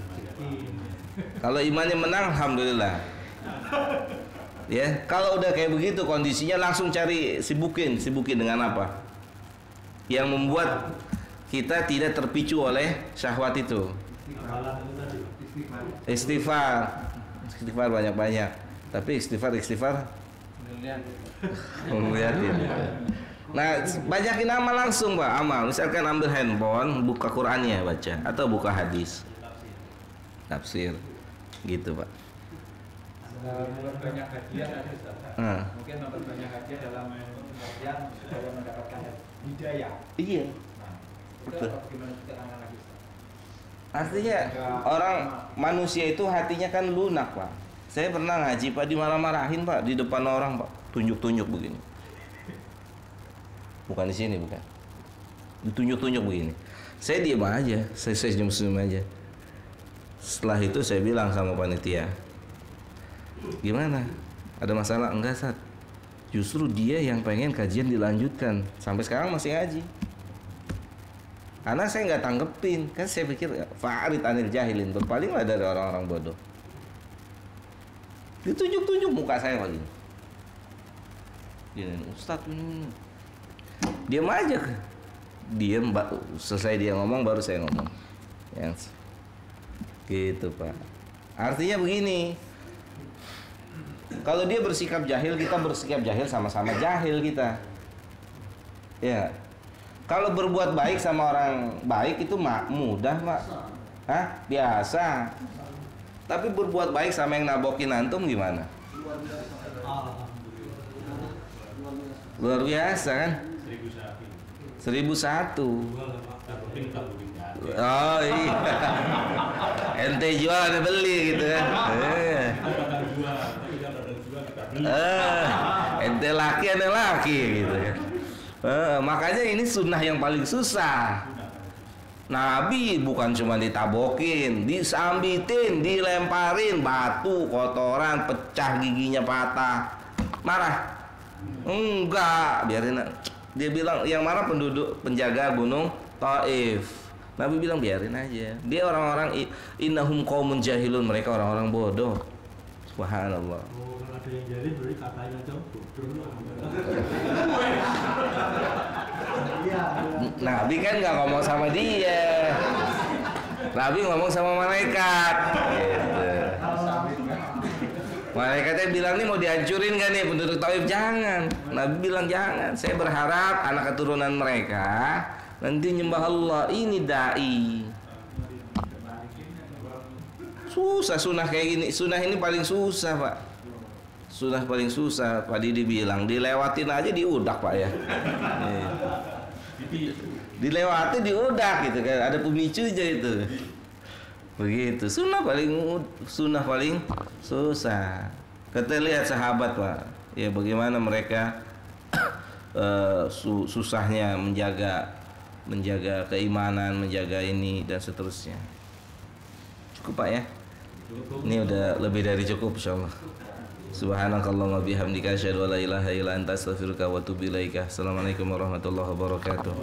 Kalau imannya menang, alhamdulillah. Ya, kalau udah kayak begitu kondisinya langsung cari sibukin dengan apa? Yang membuat kita tidak terpicu oleh syahwat itu. Istighfar banyak-banyak. Tapi istighfar ngeliatin. Nah, banyakin amal langsung Pak, amal. Misalkan ambil handphone, buka Qur'annya baca atau buka hadis. Tafsir. Gitu Pak. Memperbanyak hadiah mungkin memperbanyak hadiah dalam pengertian supaya mendapatkan hidayah. Iya. Betul. Gimana kita lagi? Artinya orang manusia itu hatinya kan lunak Pak. Saya pernah ngaji Pak, dimarah-marahin Pak di depan orang Pak, tunjuk-tunjuk begini. Bukan di sini bukan. Ditunjuk-tunjuk begini. Saya diam aja, saya senyum aja. Setelah itu saya bilang sama panitia, gimana? Ada masalah? Enggak Sat. Justru dia yang pengen kajian dilanjutkan. Sampai sekarang masih ngaji. Karena saya nggak tanggepin, kan saya pikir Fa'arid anil jahilin, berpalinglah dari orang-orang bodoh. Ditunjuk-tunjuk muka saya begini. Gini, Ustadz ini. Diam aja. Diam, selesai dia ngomong baru saya ngomong. Yang gitu Pak. Artinya begini. Kalau dia bersikap jahil, kita bersikap jahil, sama-sama jahil kita. Ya. Kalau berbuat baik sama orang baik itu mudah, Pak. Hah? Biasa. Tapi berbuat baik sama yang nabokin antum gimana? Luar biasa kan? 1001. Oh iya. Ente jual ane beli gitu kan. Ente laki ane laki gitu kan. Makanya ini sunnah yang paling susah. Nabi bukan cuma ditabokin, disambitin, dilemparin batu, kotoran, pecah giginya patah. Marah? Enggak, biarin. Dia bilang yang marah penduduk penjaga gunung Taif. Nabi bilang biarin aja. Dia orang-orang innahum qaumun jahilun, mereka orang-orang bodoh. Subhanallah. Oh, kalau ada yang jahil berarti katanya dong bodoh. Nabi kan nggak ngomong sama dia. Nabi ngomong sama malaikat. Gitu. Malaikatnya bilang nih mau dihancurin gak nih penduduk Taif? Jangan. Nabi bilang jangan. Saya berharap anak keturunan mereka nanti nyembah Allah. Ini dai. Susah sunnah kayak gini. Sunnah ini paling susah, Pak. Sunnah paling susah. Pak Didi bilang dilewatin aja diudak, Pak ya. Dilewati diudak gitu kan. Ada pemicunya itu. Begitu. Sunnah paling susah. Kita lihat sahabat, Pak. Ya bagaimana mereka susahnya menjaga keimanan, menjaga ini dan seterusnya. Cukup, Pak ya. Ini udah lebih dari cukup insyaallah. Subhanakallahumma bihamdika asyhadu an la ilaha illa anta astaghfiruka wa atubu ilaika. Assalamualaikum warahmatullahi wabarakatuh.